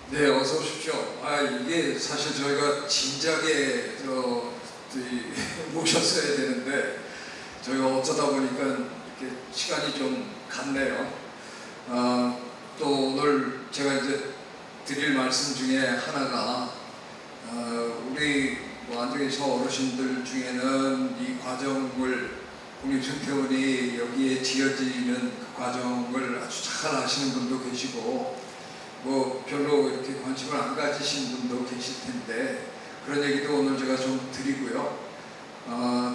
네, 어서 오십시오. 이게 사실 저희가 진작에 모셨어야 되는데 저희가 어쩌다 보니까 이렇게 시간이 좀 갔네요. 또 오늘 제가 이제 드릴 말씀 중에 하나가 우리 앉아 계신 어르신들 중에는 이 과정을 국립생태원이 여기에 지어지는 그 과정을 아주 잘 아시는 분도 계시고 별로 이렇게 관심을 안 가지신 분도 계실 텐데 그런 얘기도 오늘 제가 좀 드리고요.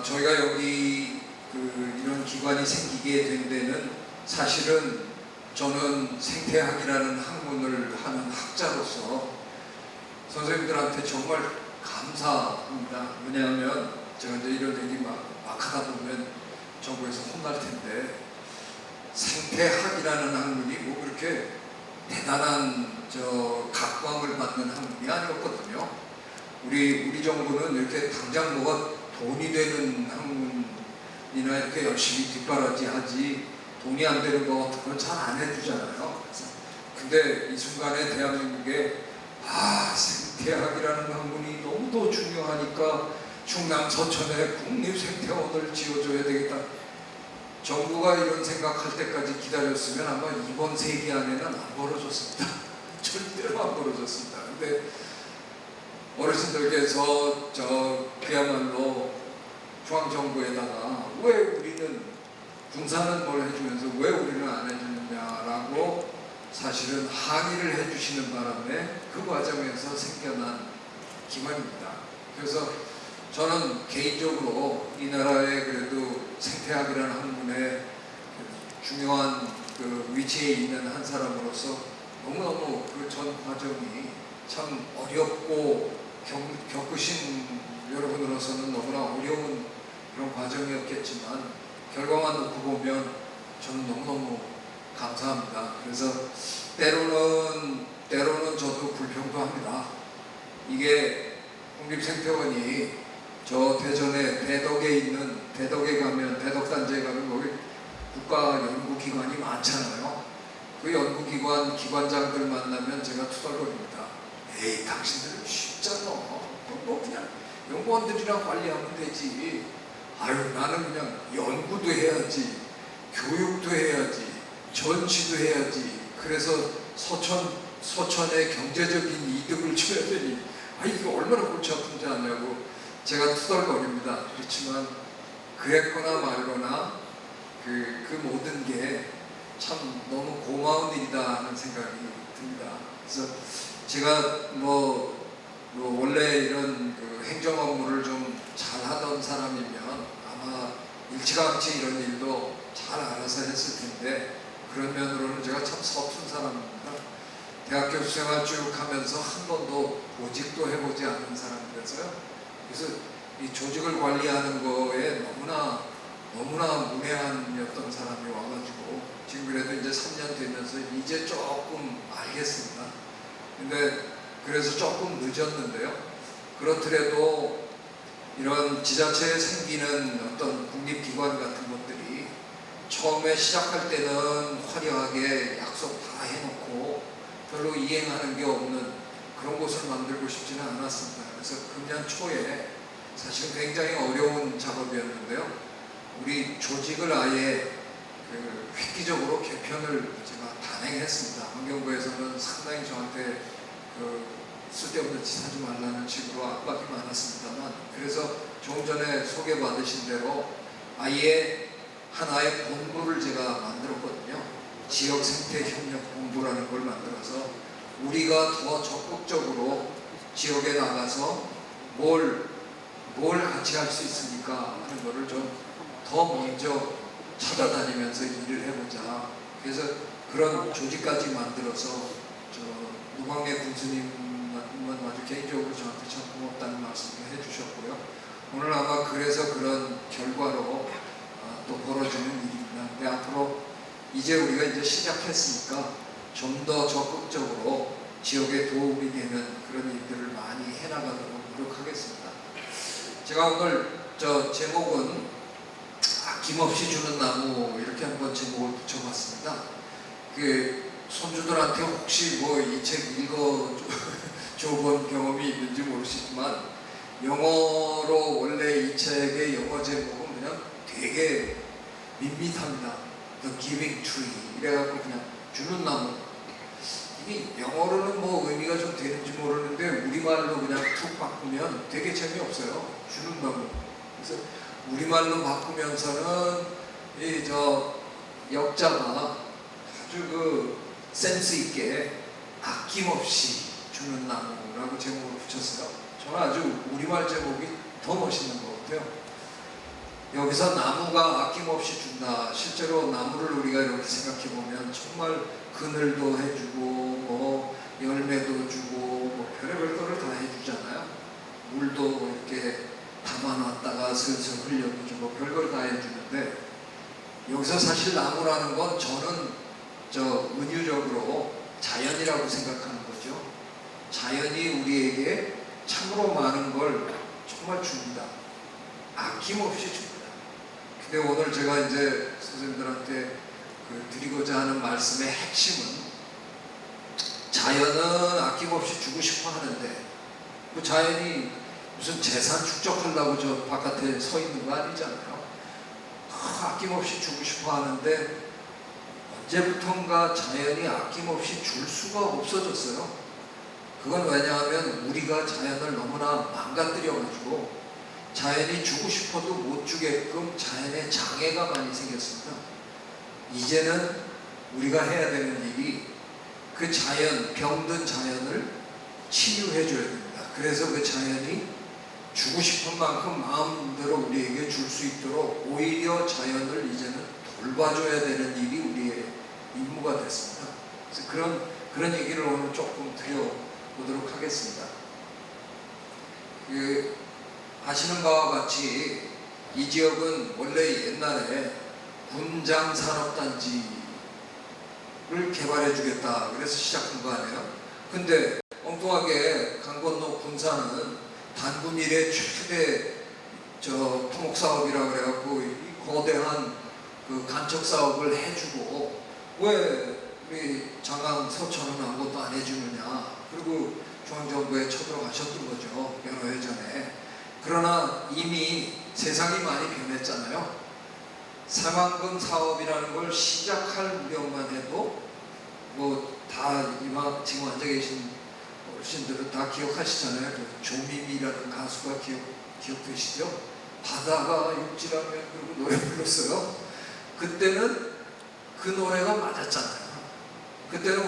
저희가 여기 이런 기관이 생기게 된 데는 사실은 저는 생태학이라는 학문을 하는 학자로서 선생님들한테 정말 감사합니다. 왜냐하면 제가 이제 이런 얘기 막 하다 보면 정부에서 혼날 텐데 생태학이라는 학문이 그렇게 대단한 각광을 받는 학문이 아니었거든요. 우리 정부는 이렇게 당장 뭐가 돈이 되는 학문이나 이렇게 열심히 뒷바라지 하지 돈이 안 되는 거 같은 건 잘 안 해주잖아요. 근데 이 순간에 대한민국에 생태학이라는 학문이 너무도 중요하니까 충남 서천에 국립생태원을 지어줘야 되겠다. 정부가 이런 생각할 때까지 기다렸으면 아마 이번 세기 안에는 안 벌어졌습니다. 절대로 안 벌어졌습니다. 근데 어르신들께서 그야말로 중앙정부에다가 왜 우리는 군사는 뭘 해주면서 왜 우리는 안 해주느냐라고 사실은 항의를 해주시는 바람에 그 과정에서 생겨난 기관입니다. 그래서 저는 개인적으로 이 나라의 그래도 생태학이라는 학문의 중요한 위치에 있는 한 사람으로서 너무너무 그 전 과정이 참 어렵고 겪으신 여러분으로서는 너무나 어려운 그런 과정이었겠지만 결과만 놓고 보면 저는 너무너무 감사합니다. 그래서 때로는 저도 불평도 합니다. 이게 국립생태원이 저 대전에 대덕에 가면 대덕단지에 가면 거기 국가 연구기관이 많잖아요. 그 연구기관 기관장들 만나면 제가 투덜거립니다. 에이, 당신들은 쉽잖아. 그냥 연구원들이랑 관리하면 되지. 나는 그냥 연구도 해야지, 교육도 해야지, 전시도 해야지. 그래서 서천의 경제적인 이득을 줘야 되니 이게 얼마나 골치 아픈지 아냐고 제가 투덜거립니다. 그렇지만 그랬거나 말거나 그 모든 게 참 너무 고마운 일이다 하는 생각이 듭니다. 그래서 제가 원래 이런 행정 업무를 좀 잘하던 사람이면 아마 일찌감치 이런 일도 잘 알아서 했을 텐데 그런 면으로는 제가 참 서툰 사람입니다. 대학교 수생활 쭉 하면서 한 번도 보직도 해보지 않은 사람이라서요. 그래서 이 조직을 관리하는 거에 너무나 문외한이었던 사람이 와가지고 지금 그래도 이제 3년 되면서 이제 조금 알겠습니다. 근데 그래서 조금 늦었는데요. 그렇더라도 이런 지자체에 생기는 어떤 국립기관 같은 것들이 처음에 시작할 때는 화려하게 약속 다 해놓고 별로 이행하는 게 없는 그런 곳을 만들고 싶지는 않았습니다. 그래서 금년 초에 사실 굉장히 어려운 작업이었는데요. 우리 조직을 아예 획기적으로 개편을 제가 단행했습니다. 환경부에서는 상당히 저한테 쓸데없는 짓 하지 말라는 식으로 압박이 많았습니다만 그래서 조금 전에 소개받으신 대로 아예 하나의 본부를 제가 만들었거든요. 지역생태협력본부라는 걸 만들어서 우리가 더 적극적으로 지역에 나가서 뭘 같이 할 수 있습니까 하는 거를 좀 더 먼저 찾아다니면서 일을 해보자. 그래서 그런 조직까지 만들어서 노광래 군수님은 아주 개인적으로 저한테 참 고맙다는 말씀을 해주셨고요. 오늘 아마 그래서 그런 결과로 또 벌어지는 일입니다. 근데 앞으로 이제 우리가 이제 시작했으니까 좀 더 적극적으로 지역에 도움이 되는 그런 일들을 많이 해나가도록 노력하겠습니다. 제가 오늘 제목은 아낌없이 주는 나무 이렇게 한번 제목을 붙여봤습니다. 손주들한테 혹시 뭐 이 책 읽어 줘본 경험이 있는지 모르시지만 영어로 원래 이 책의 영어 제목은 그냥 되게 밋밋합니다. The Giving Tree 이래갖고 그냥 주는 나무. 이게 영어로는 뭐 의미가 좀 되는지 모르는데 우리말로 그냥 툭 바꾸면 되게 재미없어요. 주는 나무. 그래서 우리말로 바꾸면서는 이 저 역자가 아주 그 센스 있게 아낌없이 주는 나무라고 제목을 붙였어요. 저는 아주 우리말 제목이 더 멋있는 것 같아요. 여기서 나무가 아낌없이 준다. 실제로 나무를 우리가 이렇게 생각해 보면 정말 그늘도 해주고 뭐 열매도 주고 뭐 별의별 거를 다 해주잖아요. 물도 이렇게 담아놨다가 슬슬 흘려주고 별걸 다 해주는데 여기서 사실 나무라는 건 저는 은유적으로 자연이라고 생각하는 거죠. 자연이 우리에게 참으로 많은 걸 정말 줍니다. 아낌없이 줍니다. 근데 오늘 제가 이제 선생님들한테 드리고자 하는 말씀의 핵심은 자연은 아낌없이 주고 싶어 하는데 그 자연이 무슨 재산 축적하려고 저 바깥에 서 있는 거 아니잖아요. 아낌없이 주고 싶어 하는데 언제부턴가 자연이 아낌없이 줄 수가 없어졌어요. 그건 왜냐하면 우리가 자연을 너무나 망가뜨려가지고 자연이 주고 싶어도 못 주게끔 자연의 장애가 많이 생겼습니다. 이제는 우리가 해야 되는 일이 그 자연, 병든 자연을 치유해 줘야 됩니다. 그래서 그 자연이 주고 싶은 만큼 마음대로 우리에게 줄 수 있도록 오히려 자연을 이제는 돌봐줘야 되는 일이 우리의 임무가 됐습니다. 그래서 그런 얘기를 오늘 조금 드려보도록 하겠습니다. 아시는 바와 같이 이 지역은 원래 옛날에 군장산업단지를 개발해 주겠다 그래서 시작한 거 아니에요? 근데 엉뚱하게 강 건너 군산은 단군 이래 최대 토목사업이라고 그래갖고 이 거대한 그 간척 사업을 해주고 왜 우리 장강 서천은 아무것도 안 해주느냐. 그리고 중앙정부에 쳐들어가셨던 거죠. 여러 해 전에. 그러나 이미 세상이 많이 변했잖아요. 새만금 사업이라는 걸 시작할 무렵만 해도 뭐 다 지금 앉아 계신 어르신들은 다 기억하시잖아요. 그 조미미라는 가수가 기억되시죠? 바다가 육지라면 그리고 노래 불렀어요. 그때는 그 노래가 맞았잖아요. 그때는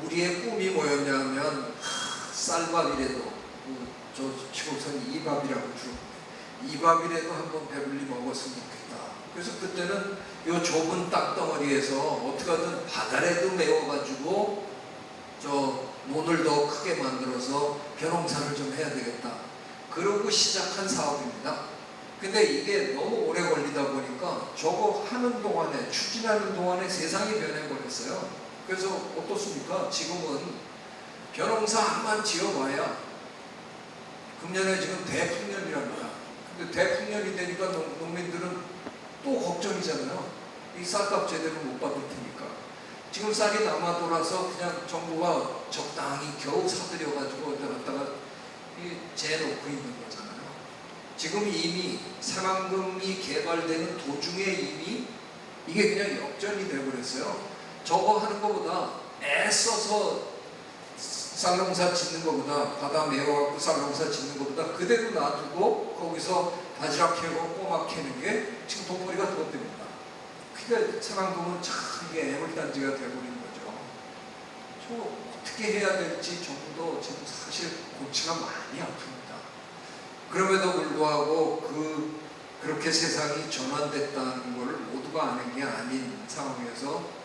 우리의 꿈이 뭐였냐면 쌀밥이라도 저 시골선 이밥이라고 주로 이밥이라도 한번 배불리 먹었으면 좋겠다. 그래서 그때는 이 좁은 땅덩어리에서 어떻게든 바다라도 메워가지고 논을 더 크게 만들어서 벼농사를 좀 해야 되겠다. 그러고 시작한 사업입니다. 근데 이게 너무 오래 걸리다 보니까 저거 하는 동안에 추진하는 동안에 세상이 변해버렸어요. 그래서 어떻습니까? 지금은 벼농사 한번 지어봐야 금년에 지금 대풍년이랍니다. 근데 대풍년이 되니까 농민들은 또 걱정이잖아요. 이 쌀값 제대로 못 받을 테니까. 지금 쌀이 남아 돌아서 그냥 정부가 적당히 겨우 사들여가지고 어디 갔다가 재놓고 있는 거잖아요. 지금 이미 새만금이 개발되는 도중에 이미 이게 그냥 역전이 되어버렸어요. 저거 하는 것보다 애써서 쌀농사 짓는 것보다 바다 메워갖고 쌀농사 짓는 것보다 그대로 놔두고 거기서 바지락 캐고 꼬막 캐는 게 지금 돈벌이가 더 됩니다. 그러니까 새만금은 참 이게 애물단지가 되어버린 거죠. 저 어떻게 해야 될지 정부도 지금 사실 골치가 많이 아픕니다. 그럼에도 불구하고 그렇게 세상이 전환됐다는 것을 모두가 아는 게 아닌 상황에서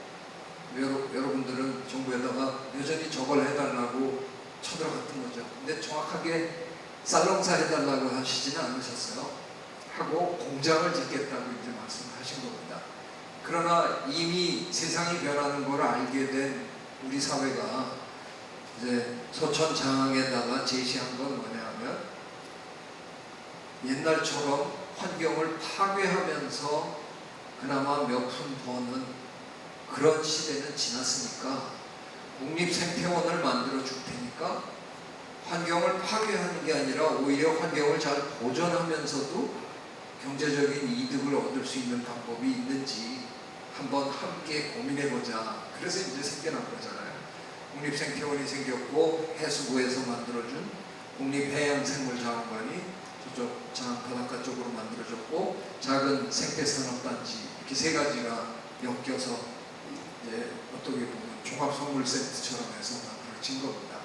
여러분들은 정부에다가 여전히 저걸 해달라고 쳐들어갔던 거죠. 근데 정확하게 쌀농사 해달라고 하시지는 않으셨어요. 하고 공장을 짓겠다고 이제 말씀하신 겁니다. 그러나 이미 세상이 변하는 걸 알게 된 우리 사회가 이제 소천장항에다가 제시한 건 뭐냐면 옛날처럼 환경을 파괴하면서 그나마 몇 푼 버는 그런 시대는 지났으니까 국립생태원을 만들어 줄 테니까 환경을 파괴하는 게 아니라 오히려 환경을 잘 보존하면서도 경제적인 이득을 얻을 수 있는 방법이 있는지 한번 함께 고민해보자. 그래서 이제 생겨난 거잖아요. 국립생태원이 생겼고 해수부에서 만들어준 국립해양생물자원관이 저쪽 바닷가 쪽으로 만들어졌고 작은 생태산업단지 이렇게 세 가지가 엮여서 이제 어떻게 보면 종합선물센터처럼 해서 만들어진 겁니다.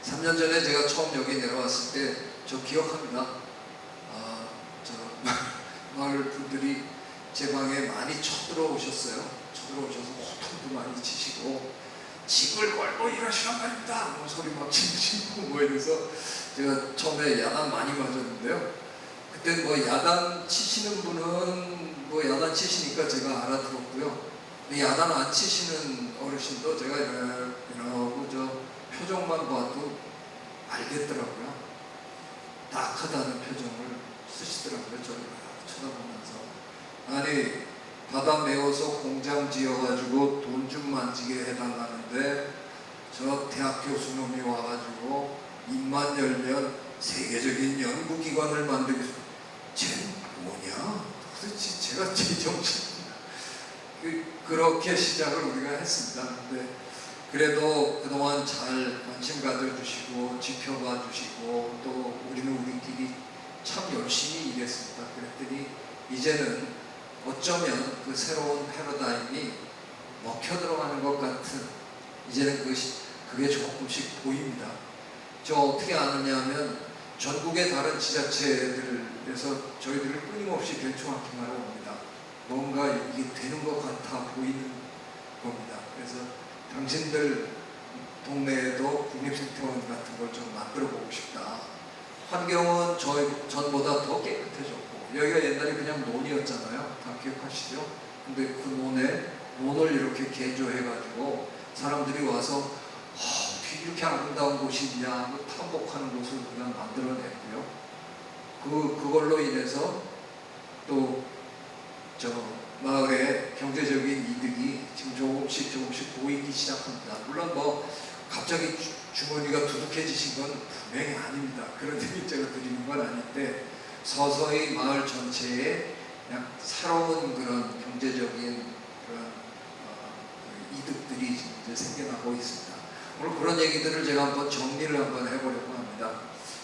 3년 전에 제가 처음 여기 내려왔을 때 저 기억합니다. 저 마을 분들이 제 방에 많이 쳐들어오셨어요. 쳐들어오셔서 호통도 많이 치시고 집을 걸고 이러시란 말입니다. 뭐 소리 막 치시고 뭐 이래서 제가 처음에 야단 많이 맞았는데요. 그때 뭐 야단 치시는 분은 뭐 야단 치시니까 제가 알아들었고요. 야단 안 치시는 어르신도 제가 이러고 저 표정만 봐도 알겠더라고요. 딱하다는 표정을 쓰시더라고요. 저를 쳐다보면서. 아니 바다 메워서 공장 지어가지고 돈 좀 만지게 해달라는데 저 대학 교수놈이 와가지고 입만 열면 세계적인 연구기관을 만들고 쟤는 뭐냐? 도대체 제가 제정신이야. 그렇게 시작을 우리가 했습니다. 근데 그래도 그동안 잘 관심 가져주시고 지켜봐 주시고 또 우리는 우리끼리 참 열심히 일했습니다. 그랬더니 이제는 어쩌면 그 새로운 패러다임이 먹혀 들어가는 것 같은 이제는 그게 조금씩 보입니다. 저 어떻게 아느냐면 전국의 다른 지자체들에서 저희들을 끊임없이 벤처마킹하러 옵니다. 뭔가 이게 되는 것 같아 보이는 겁니다. 그래서 당신들 동네에도 국립생태원 같은 걸 좀 만들어 보고 싶다. 환경은 전보다 더 깨끗해졌고 여기가 옛날에 그냥 논이었잖아요. 다 기억하시죠? 근데 그 논을 이렇게 개조해가지고 사람들이 와서 어떻게 이렇게 아름다운 곳이 있냐 하고 탐복하는 곳을 그냥 만들어냈고요. 그걸로 인해서 또 저 마을의 경제적인 이득이 지금 조금씩 보이기 시작합니다. 물론 뭐 갑자기 주머니가 두둑해지신 건 분명히 아닙니다. 그런 얘기 제가 드리는 건 아닌데 서서히 마을 전체에 그냥 새로운 그런 경제적인 그런 이득들이 이제 생겨나고 있습니다. 오늘 그런 얘기들을 제가 한번 정리를 한번 해보려고 합니다.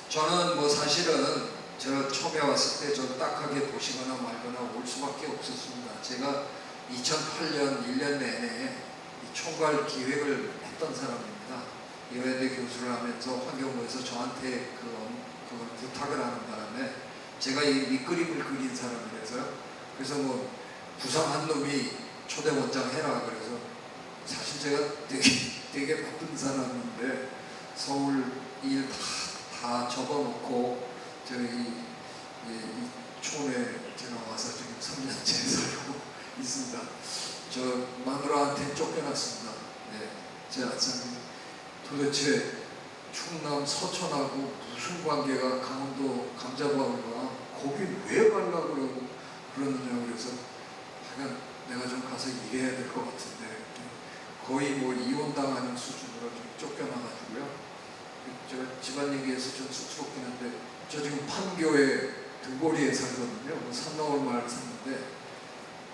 저는 뭐 사실은 제가 처음에 왔을 때 저 딱하게 보시거나 말거나 올 수밖에 없었습니다. 제가 2008년 1년 내내 총괄 기획을 했던 사람입니다. 이화여대 교수를 하면서 환경부에서 저한테 그걸 부탁을 하는 바람에 제가 이 밑그림을 그린 사람이라서요. 그래서 뭐 부상 한 놈이 초대원장 해라 그래서 사실 제가 되게 바쁜 사람인데 서울 일 다 접어놓고 저기 이 촌에 제가 와서 지금 3년째 살고 있습니다. 저 마누라한테 쫓겨났습니다. 네, 제 아들이 도대체 충남 서천하고 무슨 관계가 강원도 감자부하고가 거기 왜 가려고 그러느냐 그래서 하여간 내가 좀 가서 일해야 될 것 같은데 거의 뭐 이혼당하는 수준으로 좀 쫓겨나가지고요. 제가 집안 얘기해서 좀 쑥스럽긴 한데 저 지금 판교에 등고리에 살거든요. 뭐 산나올 마을 샀는데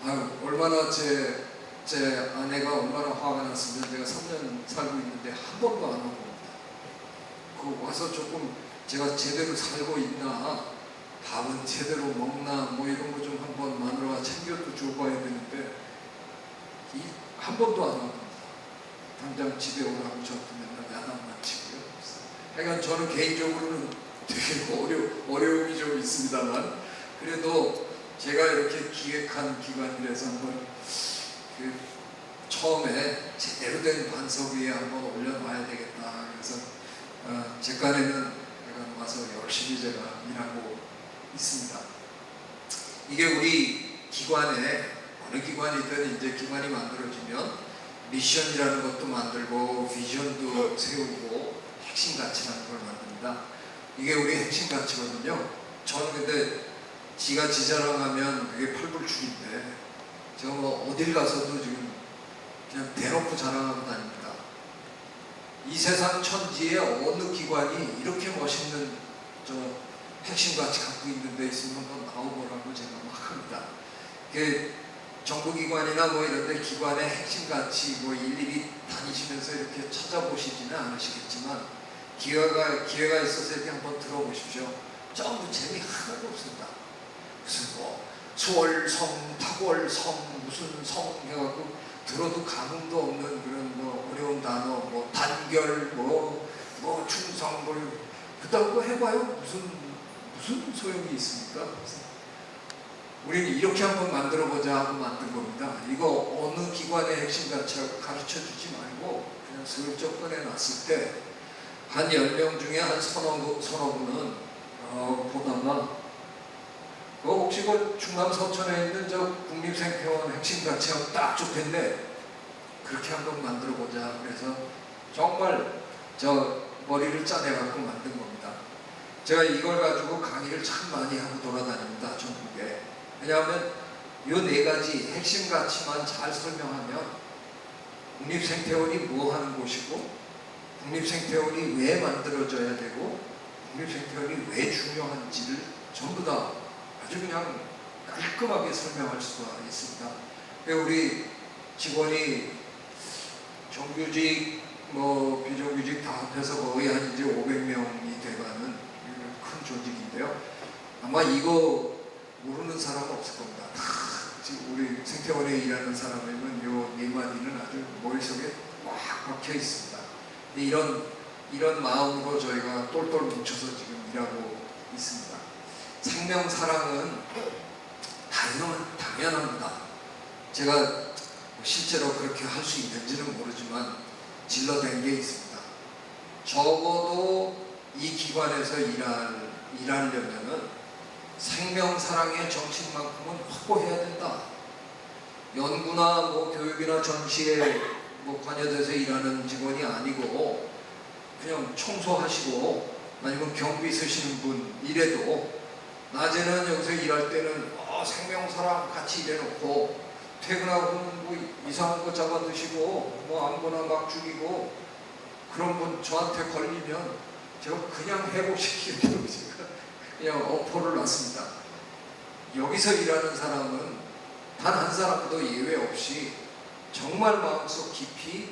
아유 얼마나 제 아내가 얼마나 화가 났으면 제가 3년 살고 있는데 한 번도 안 온 겁니다. 그 와서 조금 제가 제대로 살고 있나 밥은 제대로 먹나 뭐 이런 거 좀 한번 마누라가 챙겨도 줘봐야 되는데 한 번도 안 온 겁니다. 당장 집에 오라고 저한테 맨날 야단만 치고요. 하여간 저는 개인적으로는 되게 어려움이 좀 있습니다만 그래도 제가 이렇게 기획한 기관이라서 한번 처음에 제대로 된 반석 위에 한번 올려놔야 되겠다. 그래서 제 깐에는 와서 열심히 제가 일하고 있습니다. 이게 우리 기관에 어느 기관이든 이제 기관이 만들어지면 미션이라는 것도 만들고 비전도 세우고 핵심 가치라는 걸 만듭니다. 이게 우리 핵심 가치거든요. 저는 근데 지가 지 자랑하면 그게 팔불출인데 제가 뭐 어딜 가서도 지금 그냥 대놓고 자랑하고 다닙니다. 이 세상 천지에 어느 기관이 이렇게 멋있는 저 핵심가치 갖고 있는 데 있으면 한번 나오보라고 제가 막 합니다. 정부기관이나 뭐 이런 데 기관의 핵심가치 뭐 일일이 다니시면서 이렇게 찾아보시지는 않으시겠지만 기회가 있어서 이렇게 한번 들어보십시오. 전부 재미 하나도 없습니다. 무슨 뭐 수월성, 탁월성, 무슨 성 해갖고 들어도 감흥도 없는 그런 뭐 어려운 단어, 뭐 단결, 뭐 충성, 그딴 거 해봐요. 무슨 소용이 있습니까? 우리는 이렇게 한번 만들어보자 하고 만든 겁니다. 이거 어느 기관의 핵심 가치라고 가르쳐주지 말고 그냥 슬쩍 꺼내놨을 때 한 10명 중에 한 서너 분은 보다가 혹시 그 충남 서천에 있는 저 국립생태원 핵심 가치하고 딱 좋겠네. 그렇게 한번 만들어보자. 그래서 정말 저 머리를 짜내갖고 만든 겁니다. 제가 이걸 가지고 강의를 참 많이 하고 돌아다닙니다. 전국에. 왜냐하면 이 4가지 핵심 가치만 잘 설명하면 국립생태원이 뭐 하는 곳이고 국립생태원이 왜 만들어져야 되고 국립생태원이 왜 중요한지를 전부 다 아주 그냥 깔끔하게 설명할 수가 있습니다. 우리 직원이 정규직, 비정규직 다 합해서 거의 한 이제 500명이 돼가는 큰 조직인데요. 아마 이거 모르는 사람은 없을 겁니다. 지금 우리 생태원에 일하는 사람이면 요 4마디는 아주 머릿속에 꽉 박혀 있습니다. 이런 마음으로 저희가 똘똘 뭉쳐서 지금 일하고 있습니다. 생명 사랑은 당연합니다. 제가 실제로 그렇게 할 수 있는지는 모르지만 질러댄 게 있습니다. 적어도 이 기관에서 일하려면은 생명 사랑의 정신만큼은 확보해야 된다. 연구나 교육이나 전시에 관여돼서 일하는 직원이 아니고 그냥 청소하시고 아니면 경비 쓰시는 분 이래도 낮에는 여기서 일할 때는 생명 사랑 같이 일해놓고 퇴근하고는 이상한 거 잡아 드시고 아무거나 막 죽이고 그런 분 저한테 걸리면 제가 그냥 해고시키려고 제가 그냥 어포를 놨습니다. 여기서 일하는 사람은 단 한 사람도 예외 없이 정말 마음속 깊이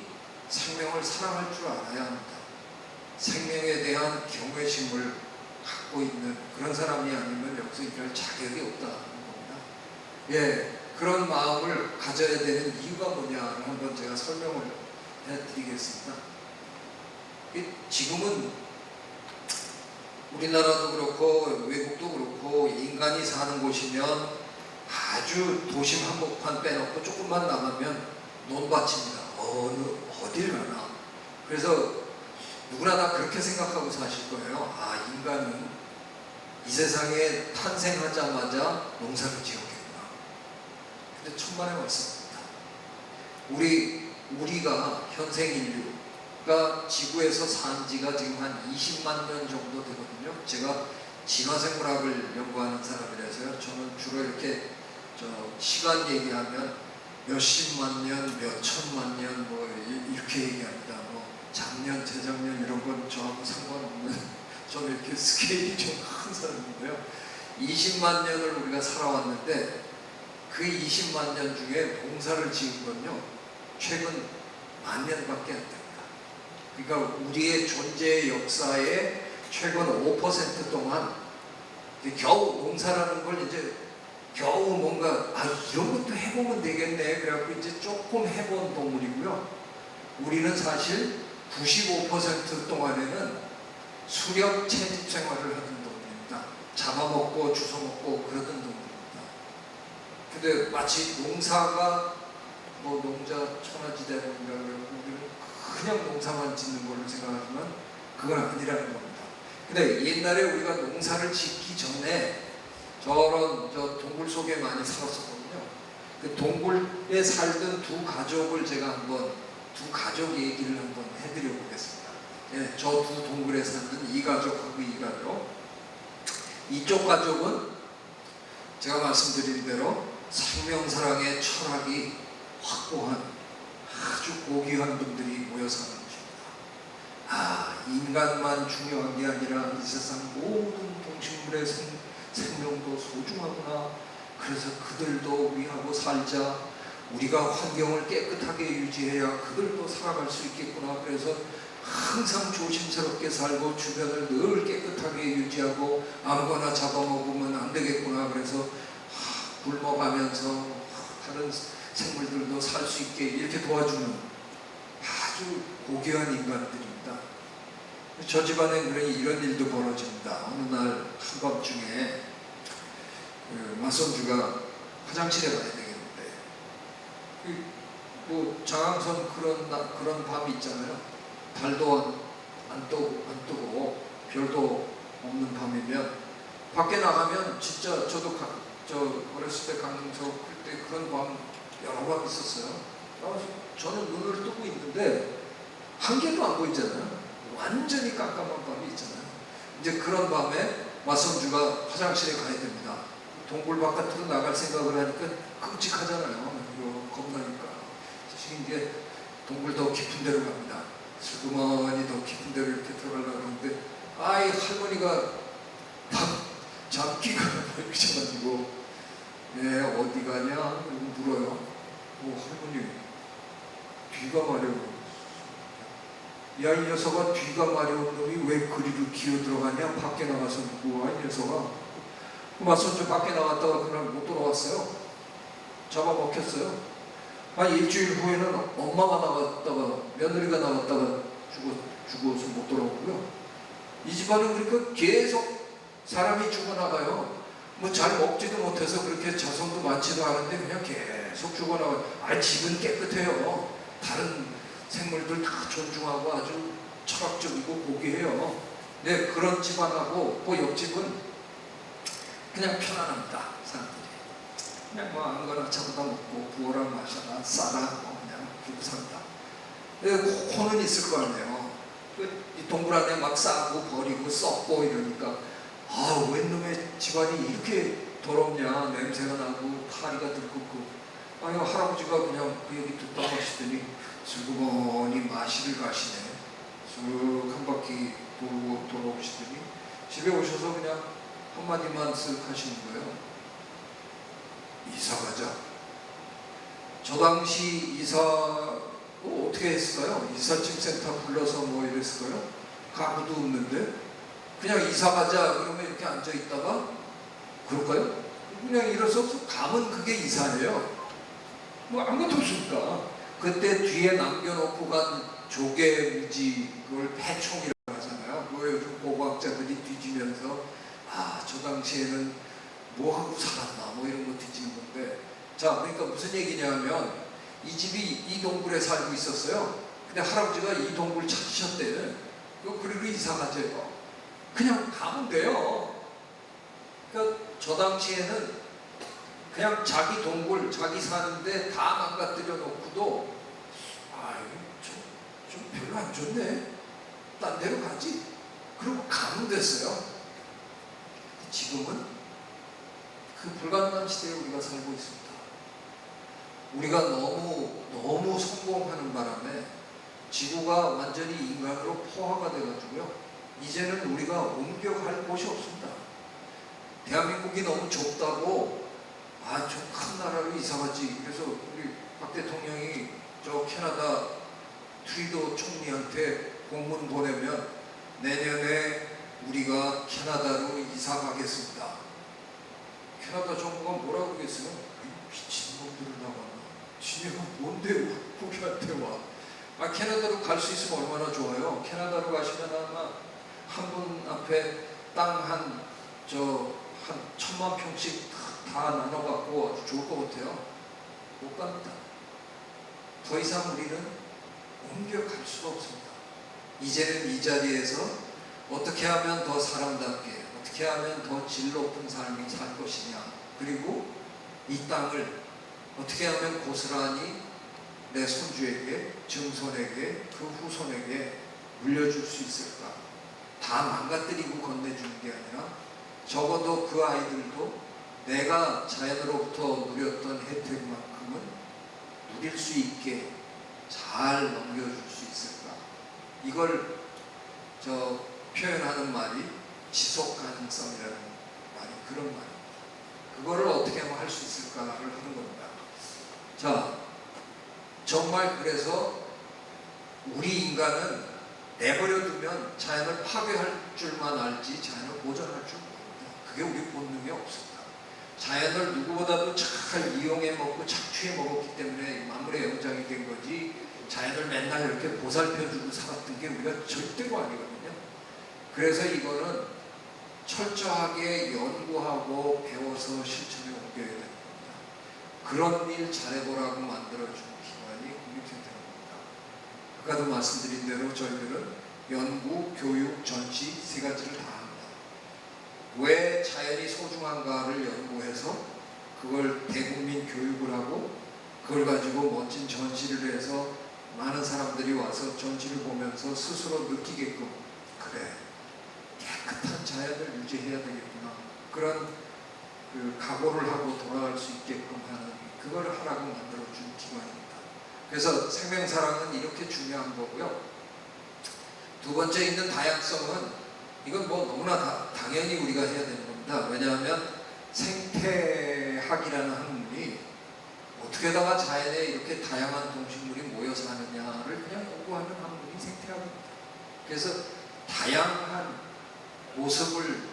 생명을 사랑할 줄 알아야 합니다. 생명에 대한 경외심을 갖고 있는 그런 사람이 아니면 여기서 일할 자격이 없다는 겁니다. 그런 마음을 가져야 되는 이유가 뭐냐를 한번 제가 설명을 해드리겠습니다. 지금은 우리나라도 그렇고 외국도 그렇고 인간이 사는 곳이면 아주 도심 한복판 빼놓고 조금만 나가면 논밭입니다. 어딜 가나. 그래서 누구나 다 그렇게 생각하고 사실 거예요. 인간은 이 세상에 탄생하자마자 농사를 지었겠구나. 근데 천만의 말씀입니다. 우리가 현생 인류가 지구에서 산 지가 지금 한 20만 년 정도 되거든요. 제가 진화생물학을 연구하는 사람이라서요. 저는 주로 이렇게 시간 얘기하면 몇십만 년, 몇천만 년 이렇게 얘기합니다. 작년, 재작년 이런 건 저하고 상관없는 저는 이렇게 스케일이 좀 큰 사람인데요. 20만 년을 우리가 살아왔는데 그 20만 년 중에 농사를 지은 건요 최근 10,000년밖에 안 됩니다. 그러니까 우리의 존재의 역사의 최근 5% 동안 겨우 농사라는 걸 이제 겨우 뭔가 이런 것도 해보면 되겠네 그래갖고 이제 조금 해본 동물이고요. 우리는 사실 95% 동안에는 수렵 채집 생활을 하던 동물입니다. 잡아먹고 주워먹고 그러던 동물입니다. 근데 마치 농사가 농자 천하지대로인가 우리는 그냥 농사만 짓는 걸로 생각하지만 그건 아니라는 겁니다. 근데 옛날에 우리가 농사를 짓기 전에 저 동굴 속에 많이 살았었거든요. 그 동굴에 살던 두 가족을 제가 두 가족 얘기를 한번 해드려 보겠습니다. 저 두 동굴에 사는 이 가족하고 이 가족. 이쪽 가족은 제가 말씀드린 대로 생명사랑의 철학이 확고한 아주 고귀한 분들이 모여 사는 것입니다. 인간만 중요한 게 아니라 이 세상 모든 동식물의 생명도 소중하구나. 그래서 그들도 위하고 살자. 우리가 환경을 깨끗하게 유지해야 그들도 살아갈 수 있겠구나. 그래서 항상 조심스럽게 살고 주변을 늘 깨끗하게 유지하고 아무거나 잡아먹으면 안 되겠구나. 그래서 굶어가면서 다른 생물들도 살 수 있게 이렇게 도와주는 아주 고귀한 인간들입니다. 저 집안에 이런 일도 벌어집니다. 어느 날 한밤중에 맞선주가 화장실에 가야 되겠는데 뭐 장항선 그런 밤이 있잖아요. 달도 안 뜨고 별도 없는 밤이면 밖에 나가면 진짜 저도 어렸을 때 강릉서 클 때 그런 밤 여러 번 있었어요. 저는 눈을 뜨고 있는데 한 개도 안 보이잖아요. 완전히 깜깜한 밤이 있잖아요. 이제 그런 밤에 맞선주가 화장실에 가야 됩니다. 동굴 바깥으로 나갈 생각을 하니까 끔찍하잖아요. 이거 겁나니까. 이제 동굴 더 깊은 데로 갑니다. 슬그머니 더 깊은 데로 이렇게 들어가려고 하는데 이 할머니가 잡기가 이러셔가지고 어디 가냐? 물어요. 할머니 뒤가 마려워. 야, 이 녀석아, 뒤가 마려운 놈이 왜 그리로 기어 들어가냐? 밖에 나가서 누구 와, 이 녀석아. 맞선주 밖에 나갔다가 그날 못 돌아왔어요. 잡아먹혔어요. 일주일 후에는 엄마가 나갔다가 며느리가 나갔다가 죽어서 못 돌아오고요. 이 집안은 그러니까 계속 사람이 죽어나가요. 뭐 잘 먹지도 못해서 그렇게 자손도 많지도 않은데 그냥 계속 죽어나가요. 집은 깨끗해요. 다른 생물들 다 존중하고 아주 철학적이고 고귀해요. 네, 그런 집안하고 그 옆집은 그냥 편안합니다. 사람들이 그냥 뭐 아무거나 잡아다 먹고 부어라 마셔라 싸라 그냥 그러고 산다. 코는 있을 거 아니에요. 이 동굴 안에 막 싸고 버리고 썩고 이러니까 웬 놈의 집안이 이렇게 더럽냐. 냄새가 나고 파리가 들끓고. 할아버지가 그냥 그 얘기 듣다 마시더니 슬그머니 마실을 가시네. 쓱 한 바퀴 돌아오시더니 집에 오셔서 그냥 한마디만 쓱 하시는 거예요. 이사 가자. 저 당시 이사 어떻게 했을까요? 이삿짐 센터 불러서 뭐 이랬을까요? 가구도 없는데 그냥 이사 가자 그러면 이렇게 앉아 있다가 그럴까요? 그냥 일어서서 가면 그게 이사예요. 뭐 아무것도 없으니까. 그때 뒤에 남겨놓고 간 조개무지 그걸 패총이라고 하잖아요. 그거 요즘 고고학자들이 뒤지면서 저 당시에는 뭐 하고 살았나 뭐 이런 거 뒤지는 건데, 자 그러니까 무슨 얘기냐면 이 집이 이 동굴에 살고 있었어요. 근데 할아버지가 이 동굴 찾으셨대. 그리고 이사 가재요. 그냥 가면 돼요. 그러니까 저 당시에는 그냥 자기 동굴, 자기 사는데 다 망가뜨려 놓고도 좀 별로 안 좋네. 딴 데로 가지. 그리고 가면 됐어요. 지금은 그 불가능한 시대에 우리가 살고 있습니다. 우리가 너무 성공하는 바람에 지구가 완전히 인간으로 포화가 돼가지고요. 이제는 우리가 옮겨갈 곳이 없습니다. 대한민국이 너무 좁다고 좀 큰 나라로 이사가지. 그래서 우리 박 대통령이 저 캐나다 트리도 총리한테 공문 보내면 내년에 우리가 캐나다로 이사 가겠습니다. 캐나다 정부가 뭐라고 그러겠어요? 미친놈들을 나왔나? 지네가 뭔데 우리한테 와? 캐나다로 갈 수 있으면 얼마나 좋아요. 캐나다로 가시면 아마 한 분 앞에 땅 한 1,000만 평씩 다 나눠갖고 아주 좋을 것 같아요. 못 갑니다. 더 이상 우리는 옮겨갈 수가 없습니다. 이제는 이 자리에서 어떻게 하면 더 사람답게, 어떻게 하면 더 질 높은 삶이 살 것이냐, 그리고 이 땅을 어떻게 하면 고스란히 내 손주에게, 증손에게, 그 후손에게 물려줄 수 있을까. 다 망가뜨리고 건네주는 게 아니라 적어도 그 아이들도 내가 자연으로부터 누렸던 혜택만큼은 누릴 수 있게 잘 넘겨줄 수 있을까? 이걸 표현하는 말이 지속 가능성이라는 말이 그런 말입니다. 그거를 어떻게 하면 할 수 있을까를 하는 겁니다. 자, 정말 그래서 우리 인간은 내버려두면 자연을 파괴할 줄만 알지 자연을 보존할 줄 모릅니다. 그게 우리 본능에 없습니다. 자연을 누구보다도 잘 이용해 먹고 착취해 먹었기 때문에 만물의 영장이 된 거지, 자연을 맨날 이렇게 보살펴주고 살았던 게 우리가 절대로 아니거든요. 그래서 이거는 철저하게 연구하고 배워서 실천에 옮겨야 됩니다. 그런 일 잘해보라고 만들어준 기관이 국립생태원입니다. 아까도 말씀드린 대로 저희들은 연구, 교육, 전시 세 가지를 다 합니다. 왜 자연이 소중한가를 연구해서 그걸 대국민 교육을 하고 그걸 가지고 멋진 전시를 해서 많은 사람들이 와서 전시를 보면서 스스로 느끼게끔, 그래, 깨끗한 자연을 유지해야 되겠구나, 그런 각오를 하고 돌아갈 수 있게끔 하는, 그걸 하라고 만들어준 기관입니다. 그래서 생명사랑은 이렇게 중요한 거고요. 두 번째 있는 다양성은, 이건 뭐 너무나 당연히 우리가 해야 되는 겁니다. 왜냐하면 생태학이라는 학문이 어떻게다가 자연에 이렇게 다양한 동식물이 모여 사느냐를 그냥 연구하는 학문이 생태학입니다. 그래서 다양한 모습을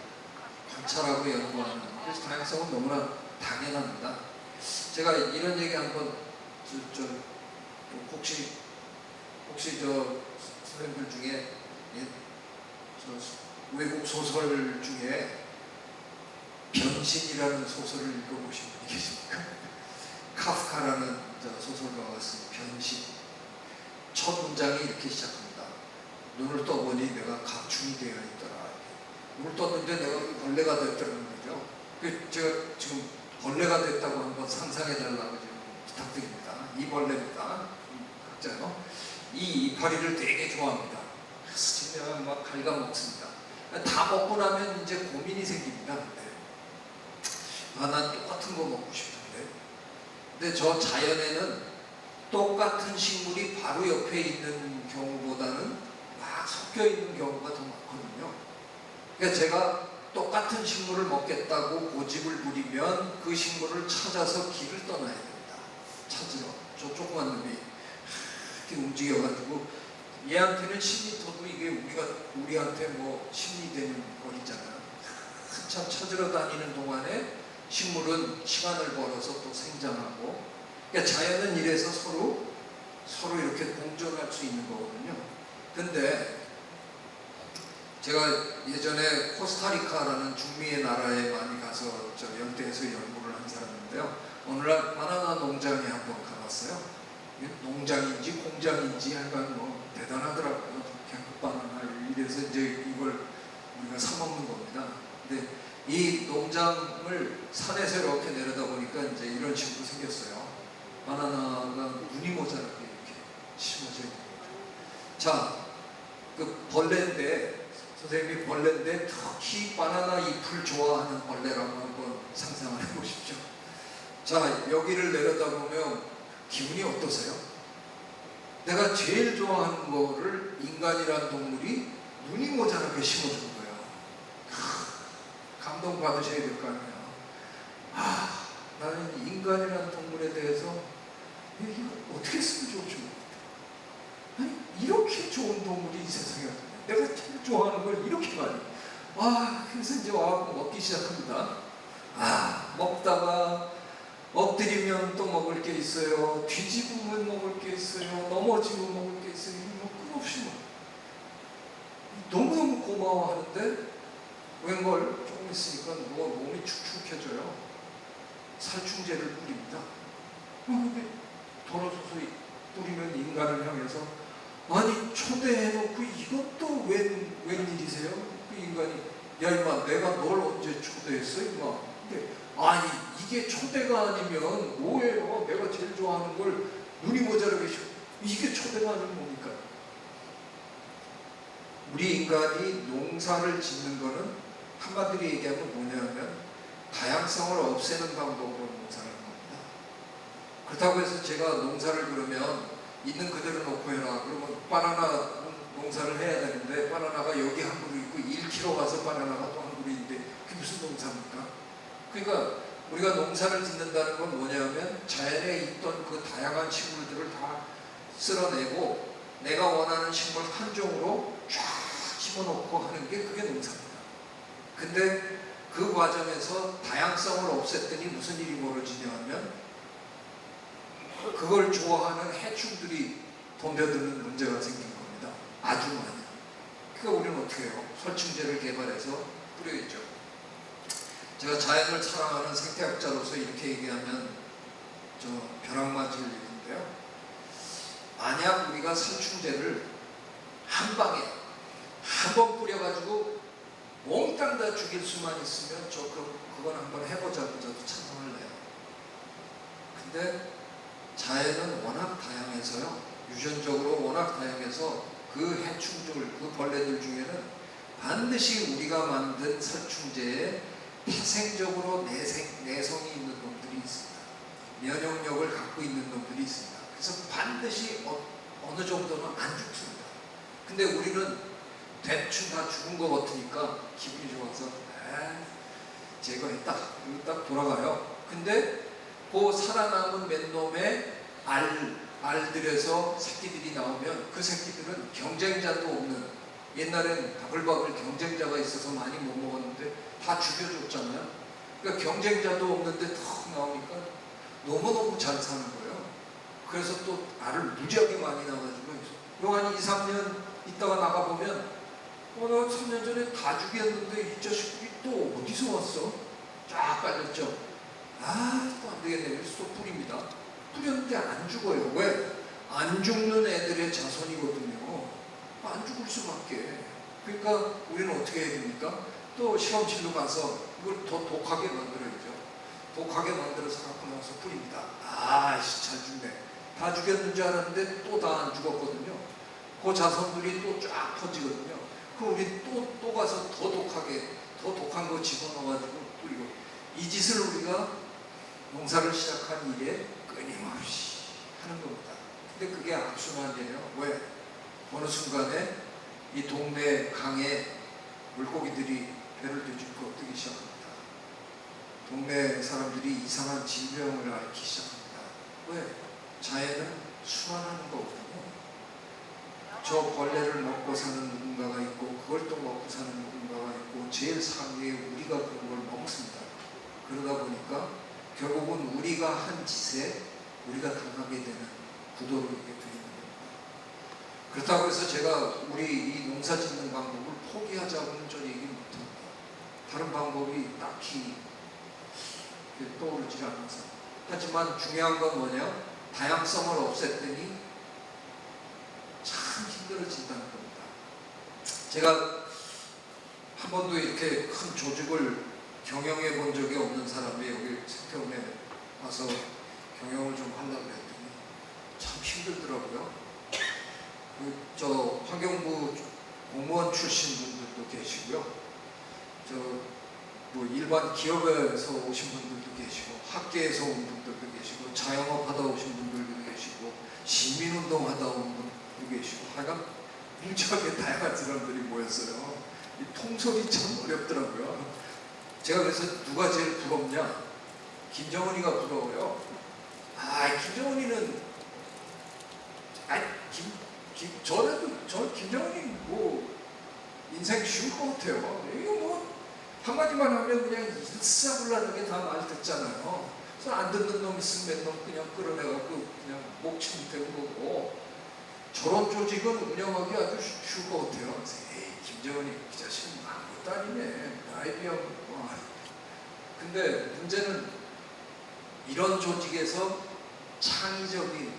관찰하고 연구하는, 그래서 다양성은 너무나 당연합니다. 제가 이런 얘기 한번 혹시 선생님들 중에 외국 소설 중에 변신이라는 소설을 읽어보신 분이 계십니까? 카프카라는 소설가가 쓴 변신. 첫 문장이 이렇게 시작합니다. 눈을 떠보니 내가 가축이 되어 있더라. 눈을 떴는데 내가 벌레가 됐다는 거죠. 제가 지금 벌레가 됐다고 한번 상상해달라고 지금 부탁드립니다. 이 벌레입니다. 각자요. 이 이파리를 되게 좋아합니다. 그래서 제가 막 갉아먹습니다. 다 먹고 나면 이제 고민이 생깁니다. 난 똑같은 거 먹고 싶은데. 근데 저 자연에는 똑같은 식물이 바로 옆에 있는 경우보다는 막 섞여 있는 경우가 더 많거든요. 그러니까 제가 똑같은 식물을 먹겠다고 고집을 부리면 그 식물을 찾아서 길을 떠나야 됩니다. 찾으러. 저 조그만 놈이 이렇게 움직여가지고, 얘한테는 10m도 이게 우리한테 뭐 10리 되는 거리잖아요. 한참 찾으러 다니는 동안에 식물은 시간을 벌어서 또 생장하고, 그러니까 자연은 이래서 서로 이렇게 공존할 수 있는 거거든요. 근데 제가 예전에 코스타리카라는 중미의 나라에 많이 가서 열대에서 연구를 한 사람인데요. 어느 날 바나나 농장에 한번 가봤어요. 농장인지 공장인지 하여간 뭐 대단하더라고요. 그냥 바나나 이래서 이제 이걸 우리가 사 먹는 겁니다. 근데 이 농장을 산에서 이렇게 내려다 보니까 이제 이런 식으로 생겼어요. 바나나가 눈이 모자라게 이렇게 심어져 있는 거죠. 자, 그 벌레인데, 선생님이 벌레인데 특히 바나나 잎을 좋아하는 벌레라고 한번 상상을 해보십시오. 자, 여기를 내려다보면 기분이 어떠세요? 내가 제일 좋아하는 거를 인간이란 동물이 눈이 모자라게 심어준 거예요. 감동받으셔야 될 거 아니에요. 나는 인간이란 동물에 대해서 이거 어떻게 쓰면 좋을지 모르겠다. 이렇게 좋은 동물이 이 세상에 없네. 내가 제일 좋아하는 걸 이렇게 많이. 그래서 이제 와서 먹기 시작합니다. 먹다가 엎드리면 또 먹을 게 있어요. 뒤집으면 먹을 게 있어요. 넘어지면 먹을 게 있어요. 끝없이 너무너무 고마워하는데 웬걸 조금 있으니까 몸이 축축해져요. 살충제를 뿌립니다. 돌아서서 뿌리면 인간을 향해서, 아니 초대해놓고 이것도 웬일이세요? 그 인간이, 야 임마 내가 널 언제 초대했어 임마. 근데 아니 이게 초대가 아니면 뭐예요? 내가 제일 좋아하는 걸 눈이 모자라게 이게 초대가 아니면 뭡니까? 우리 인간이 농사를 짓는 거는 한마디로 얘기하면 뭐냐면 다양성을 없애는 방법으로 농사를 하는 겁니다. 그렇다고 해서 제가 농사를 그러면 있는 그대로 놓고 해라. 그러면 바나나 농사를 해야 되는데 바나나가 여기 한 그루 있고 1km 가서 바나나가 또 한 그루 있는데 그게 무슨 농사입니까? 그러니까 우리가 농사를 짓는다는 건 뭐냐면 자연에 있던 그 다양한 식물들을 다 쓸어내고 내가 원하는 식물 한 종으로 쫙 집어넣고 하는 게 그게 농사입니다. 근데 그 과정에서 다양성을 없앴더니 무슨 일이 벌어지냐면 그걸 좋아하는 해충들이 덤벼드는 문제가 생긴 겁니다. 아주 많이. 그러니까 우리는 어떻게 해요? 설충제를 개발해서 뿌려야죠. 제가 자연을 사랑하는 생태학자로서 이렇게 얘기하면 저 벼락 맞을 일인데요. 만약 우리가 설충제를 한 방에 한 번 뿌려가지고 몽땅 다 죽일 수만 있으면 저 그건 한번 해보자고 저도 찬성을 해요. 근데 자연은 워낙 다양해서요. 유전적으로 워낙 다양해서 그 해충들, 그 벌레들 중에는 반드시 우리가 만든 살충제에 태생적으로 내성이 있는 놈들이 있습니다. 면역력을 갖고 있는 놈들이 있습니다. 그래서 반드시 어느 정도는 안 죽습니다. 근데 우리는 대충 다 죽은 것 같으니까 기분이 좋아서 제거했다. 그리고 딱 돌아가요. 근데 그 살아남은 몇 놈의 알들에서 새끼들이 나오면 그 새끼들은 경쟁자도 없는, 옛날엔 바글바글 경쟁자가 있어서 많이 못 먹었는데 다 죽여줬잖아요. 그러니까 경쟁자도 없는데 턱 나오니까 너무너무 잘 사는 거예요. 그래서 또 알을 무지하게 많이 나가지고 요 한 2, 3년 있다가 나가보면 나 3년 전에 다 죽였는데 이 자식들이 또 어디서 왔어? 쫙 깔렸죠. 또 안 되겠네. 그래서 또 뿌립니다. 뿌렸는데 안 죽어요. 왜? 안 죽는 애들의 자손이거든요. 안 죽을 수밖에. 그러니까 우리는 어떻게 해야 됩니까? 또 실험실로 가서 이걸 더 독하게 만들어야죠. 독하게 만들어서 갖고 나와서 뿌립니다. 잘 죽네. 다 죽였는 줄 알았는데 또 다 안 죽었거든요. 그 자손들이 또 쫙 퍼지거든요. 그럼 우리 또 가서 더 독한 거 집어넣어가지고 뿌리고, 이 짓을 우리가 농사를 시작한 이래 끊임없이 하는 겁니다. 근데 그게 악순환이에요. 왜? 어느 순간에 이 동네 강에 물고기들이 배를 뒤집고 뜨기 시작합니다. 동네 사람들이 이상한 질병을 앓기 시작합니다. 왜? 자연은 순환하는 거거든요. 저 벌레를 먹고 사는 누군가가 있고 그걸 또 먹고 사는 누군가가 있고 제일 상위에 우리가 그런 걸 먹습니다. 그러다 보니까 결국은 우리가 한 짓에 우리가 당하게 되는 구도로 이렇게 되어 있는 겁니다. 그렇다고 해서 제가 우리 이 농사 짓는 방법을 포기하자고는 저 얘기 못합니다. 다른 방법이 딱히 떠오르지 않아서. 하지만 중요한 건 뭐냐? 다양성을 없앴더니 참 힘들어진다는 겁니다. 제가 한 번도 이렇게 큰 조직을 경영해 본 적이 없는 사람이 여기 생태원에 와서 경영을 좀 하려고 했더니 참 힘들더라고요. 저 환경부 공무원 출신 분들도 계시고요. 뭐 일반 기업에서 오신 분들도 계시고, 학계에서 온 분들도 계시고, 자영업 하다 오신 분들도 계시고, 시민운동 하다 온 분들도 계시고, 하여간 무지하게 다양한 사람들이 모였어요. 이 통솔이 참 어렵더라고요. 제가 그래서 누가 제일 부럽냐? 김정은이가 부러워요. 김정은이는 저는 김정은이 뭐 인생 쉬울 것 같아요. 이거 뭐 한마디만 하면 그냥 일사불란하게 다 말 듣잖아요. 그래서 안 듣는 놈 있으면 몇 놈 그냥 끌어내갖고 그냥 목침 되는 거고, 저런 조직은 운영하기 아주 쉬울 것 같아요. 김정은이 그 자식은 아무것도 아니네. 아이비하고. 근데 문제는 이런 조직에서 창의적인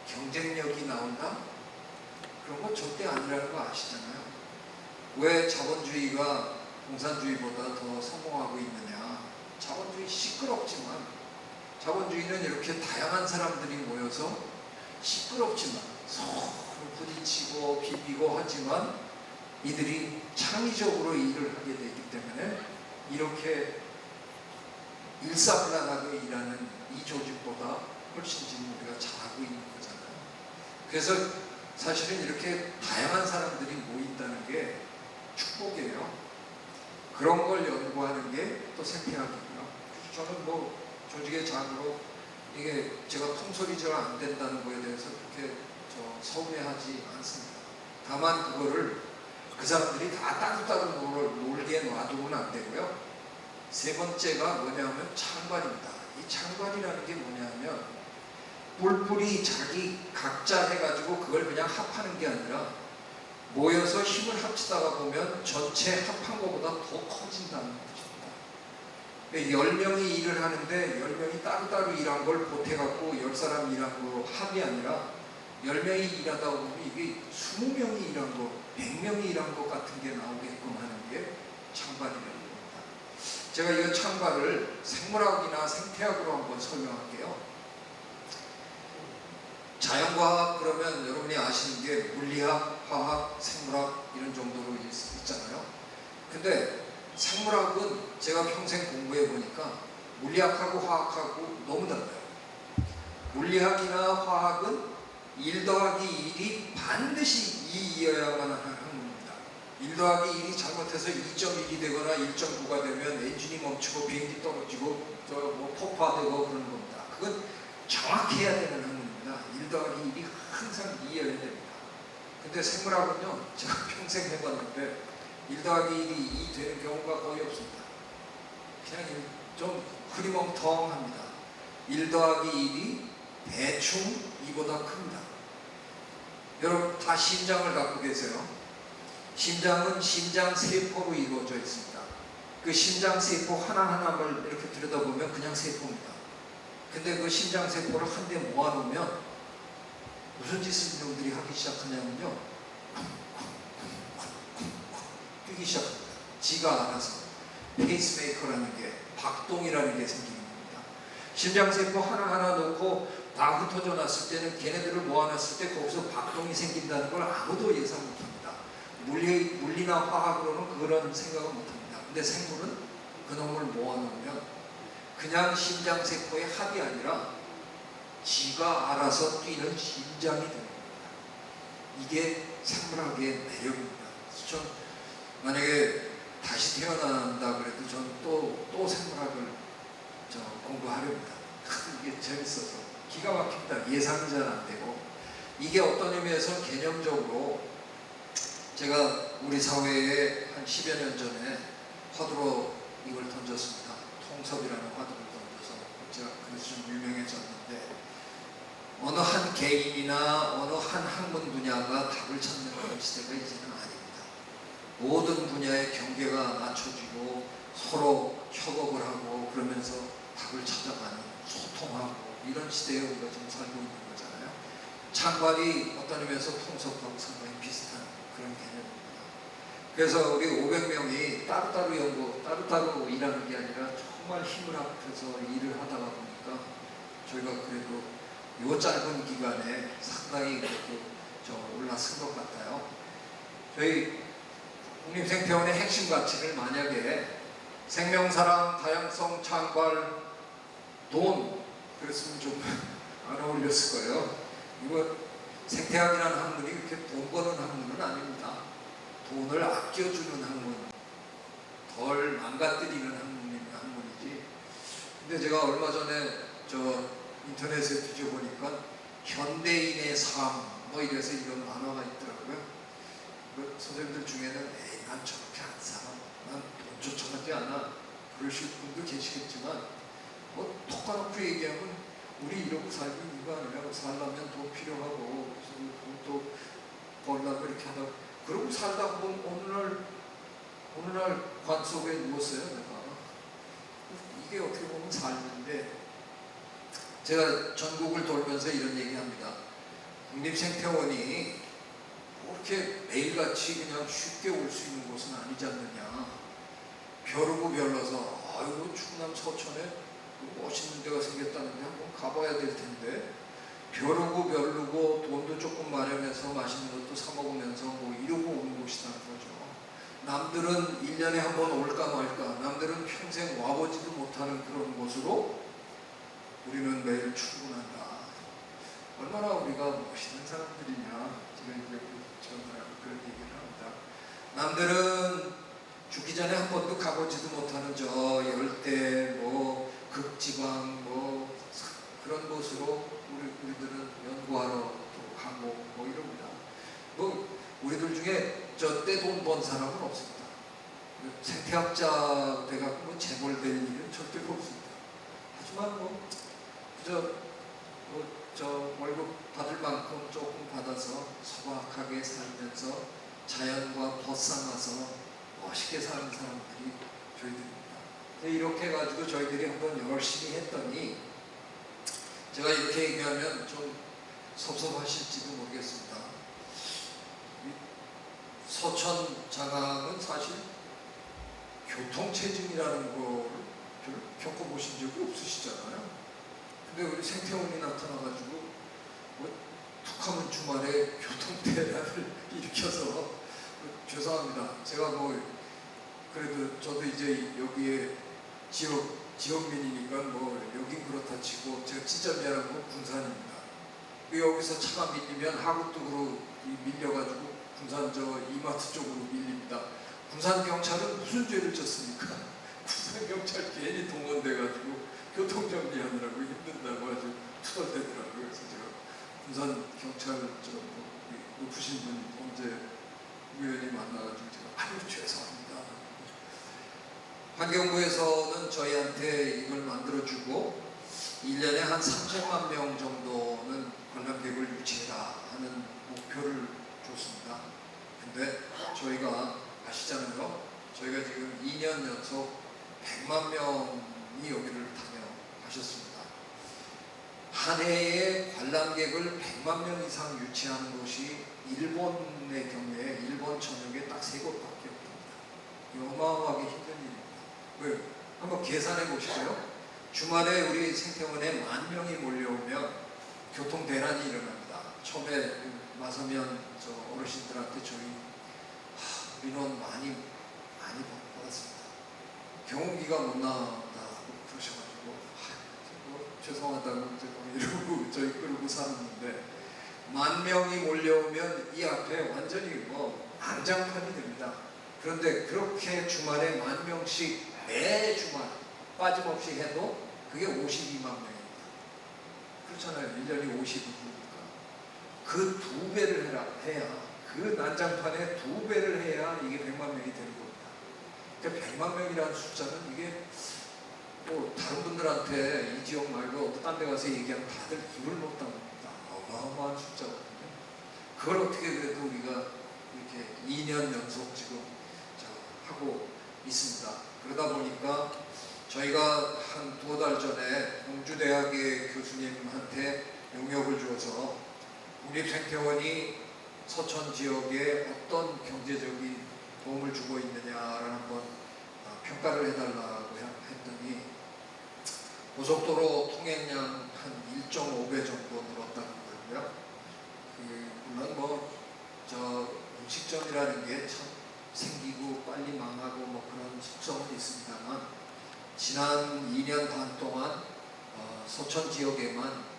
경쟁력이 나온다? 그런 거 절대 아니라는 거 아시잖아요. 왜 자본주의가 공산주의보다 더 성공하고 있느냐? 자본주의 시끄럽지만, 자본주의는 이렇게 다양한 사람들이 모여서 시끄럽지만 서로 부딪히고 비비고 하지만 이들이 창의적으로 일을 하게 되기 때문에 이렇게 일사불란하게 일하는 이 조직보다 훨씬 지금 우리가 잘하고 있는 거잖아요. 그래서 사실은 이렇게 다양한 사람들이 모인다는 게 축복이에요. 그런 걸 연구하는 게 또 생태학이고요. 저는 뭐 조직의 장으로 이게 제가 통솔이 잘 안 된다는 거에 대해서 그렇게 서운해하지 않습니다. 다만 그거를 그 사람들이 다 따로따로 놀게 놔두면 안 되고요. 세 번째가 뭐냐면 창관입니다. 이 창관이라는 게 뭐냐면 뿔뿔이 자기 각자 해가지고 그걸 그냥 합하는 게 아니라 모여서 힘을 합치다가 보면 전체 합한 것보다 더 커진다는 것입니다. 10명이 일을 하는데 10명이 따로따로 일한 걸 보태갖고 10사람 일한 거로 합이 아니라 10명이 일하다 보면 이게 20명이 일한 거, 100명이 일한 것 같은 게 나오게끔 하는 게 창관이라는 겁니다. 제가 이 창관을 생물학이나 생태학으로 한번 설명할게요. 자연과학 그러면 여러분이 아시는 게 물리학, 화학, 생물학 이런 정도로 있잖아요. 근데 생물학은 제가 평생 공부해 보니까 물리학하고 화학하고 너무 달라요. 물리학이나 화학은 1 더하기 1이 반드시 2이어야만 하는 학문입니다. 1 더하기 1이 잘못해서 2.1이 되거나 1.9가 되면 엔진이 멈추고 비행기 떨어지고 뭐 폭파되고 그러는 겁니다. 그건 정확해야 되는 학문입니다. 1 더하기 1이 항상 2여야 됩니다. 근데 생물학은요, 제가 평생 해봤는데 1 더하기 1이 2 되는 경우가 거의 없습니다. 그냥 좀 흐리멍텅합니다. 1 더하기 1이 대충 2보다 큽니다. 여러분 다 심장을 갖고 계세요. 심장은 심장세포로 이루어져 있습니다. 그 심장세포 하나하나를 이렇게 들여다보면 그냥 세포입니다. 근데 그 심장세포를 한데 모아놓으면 무슨 짓을 이놈들이 하기 시작하냐면요, 뛰기 시작합니다. 지가 알아서 페이스메이커라는 게, 박동이라는 게 생기는 겁니다. 심장세포 하나하나 놓고 다 흩어져 놨을 때는 걔네들을 모아놨을 때 거기서 박동이 생긴다는 걸 아무도 예상 못합니다. 물리나 화학으로는 그런 생각을 못합니다. 근데 생물은 그놈을 모아놓으면 그냥 심장세포의 합이 아니라 지가 알아서 뛰는 심장이 되는 겁니다. 이게 생물학의 매력입니다. 전 만약에 다시 태어난다 그래도 전 또 생물학을 공부하렵니다. 이게 재밌어서 기가 막힙니다. 예상이 잘 안 되고. 이게 어떤 의미에서 개념적으로 제가 우리 사회에 한 10여 년 전에 화두로 이걸 던졌습니다. 통섭이라는 화두를 던져서 제가 그래서 좀 유명해졌는데, 어느 한 개인이나 어느 한 학문 분야가 답을 찾는 그런 시대가 이제는 아닙니다. 모든 분야의 경계가 낮춰지고 서로 협업을 하고 그러면서 답을 찾아가는, 소통하고 이런 시대에 우리가 지금 살고 있는 거잖아요. 창관이 어떤 의미에서 통섭하고 상당히 비슷한 그런 개념입니다. 그래서 우리 500명이 따로따로 일하는 게 아니라 정말 힘을 합쳐서 일을 하다가 보니까 저희가 그래도 이 짧은 기간에 상당히 그렇게 올라선 것 같아요. 저희 국립생태원의 핵심 가치를 만약에 생명, 사랑, 다양성, 창관, 돈 그랬으면 좀 안 어울렸을 거예요. 이거 생태학이라는 학문이 그렇게 돈 버는 학문은 아닙니다. 돈을 아껴주는 학문, 덜 망가뜨리는 학문이지. 근데 제가 얼마 전에 인터넷에 뒤져보니까 현대인의 삶 뭐 이래서 이런 만화가 있더라고요. 선생님들 중에는 에이, 난 저렇게 안 살아, 난 돈 쫓아가지 않아 그러실 분도 계시겠지만, 뭐 톡 까놓고 얘기하면 우리 이러고 살기 이거 아니라고, 살려면 돈 필요하고 돈도 벌려고 이렇게 하다 그러고 살다 보면 어느 날 관 속에 누웠어요. 내가 이게 어떻게 보면 삶인데, 제가 전국을 돌면서 이런 얘기합니다. 국립생태원이 뭐 이렇게 매일같이 그냥 쉽게 올 수 있는 곳은 아니지 않느냐. 벼르고 별러서 아이고 충남 서천에 멋있는 데가 생겼다는데 한번 가봐야 될 텐데, 벼르고 별르고 돈도 조금 마련해서 맛있는 것도 사 먹으면서 뭐 이러고 오는 곳이라는 거죠. 남들은 1년에 한 번 올까 말까, 남들은 평생 와보지도 못하는 그런 곳으로 우리는 매일 출근한다. 얼마나 우리가 멋있는 사람들이냐, 제가 이제 전화하고 그런 얘기를 합니다. 남들은 죽기 전에 한 번도 가보지도 못하는 저 열대, 뭐 극지방, 뭐 그런 곳으로 우리들은 연구하러 또 가고 뭐 이럽니다. 뭐 우리들 중에 저 때 돈 번 사람은 없습니다. 생태학자 돼갖고 뭐 재벌 될 일은 절대로 없습니다. 하지만 뭐 그저 저 월급 받을 만큼 조금 받아서 소박하게 살면서 자연과 벗삼아서 멋있게 사는 사람들이 저희들입니다. 이렇게 해가지고 저희들이 한번 열심히 했더니, 제가 이렇게 얘기하면 좀 섭섭하실지도 모르겠습니다. 서천 장항은 사실 교통체증이라는 거를 별로 겪어보신 적이 없으시잖아요. 근데 우리 생태원이 나타나가지고 뭐 툭하면 주말에 교통대란을 일으켜서, 죄송합니다. 제가 뭐 그래도 저도 이제 여기에 지역민이니까 뭐 여긴 그렇다 치고, 제가 진짜 미안한 건 군산입니다. 여기서 차가 밀리면 하구뚝으로 밀려가지고 군산 저 이마트 쪽으로 밀립니다. 군산 경찰은 무슨 죄를 졌습니까? 군산 경찰 괜히 동원돼가지고 교통정리하느라고 힘든다고 아주 투덜대더라고요. 그래서 제가 군산 경찰 높으신 분 언제 우연히 만나가지고 제가 아유 죄송합니다. 환경부에서는 저희한테 이걸 만들어주고 1년에 한 3천만 명 정도는 관람객을 유치해라 하는 목표를 줬습니다. 근데 저희가 아시잖아요. 저희가 지금 2년 연속 100만 명이 여기를 다녀가셨습니다. 한 해에 관람객을 100만 명 이상 유치하는 곳이 일본의 경우에 일본 전역에 딱 3곳밖에 없답니다. 어마어마하게 힘든 일입니다. 왜요? 한번 계산해 보시고요. 주말에 우리 생태원에 10,000명이 몰려오면 교통대란이 일어납니다. 처음에 마서면 저 어르신들한테 저희 민원 많이 받았습니다. 경운기가 못 나온다고 그러셔가지고 뭐 죄송하다고 이러고 저희 끌고 살았는데, 10,000명이 몰려오면 이 앞에 완전히 뭐 난장판이 됩니다. 그런데 그렇게 주말에 10,000명씩 매 주말 빠짐없이 해도 그게 52만 명입니다. 그렇잖아요. 1년이 52주니까. 그 2배를 해야, 그 난장판에 2배를 해야 이게 100만 명이 되는 겁니다. 그러니까 100만 명이라는 숫자는 이게 뭐 다른 분들한테 이 지역 말고 딴 데 가서 얘기하면 다들 입을 못 다뭅니다. 어마어마한 숫자거든요. 그걸 어떻게 그래도 우리가 이렇게 2년 연속 지금 하고 있습니다. 그러다 보니까 저희가 한 2달 전에 공주대학의 교수님한테 용역을 주어서 국립생태원이 서천 지역에 어떤 경제적인 도움을 주고 있느냐를 한번 평가를 해달라고 했더니, 고속도로 통행량 한 1.5배 정도 늘었다는 거고요. 물론 뭐 저 음식점이라는 게 참 생기고 빨리 망하고 뭐 그런 속성은 있습니다만, 지난 2년 반 동안 서천 지역에만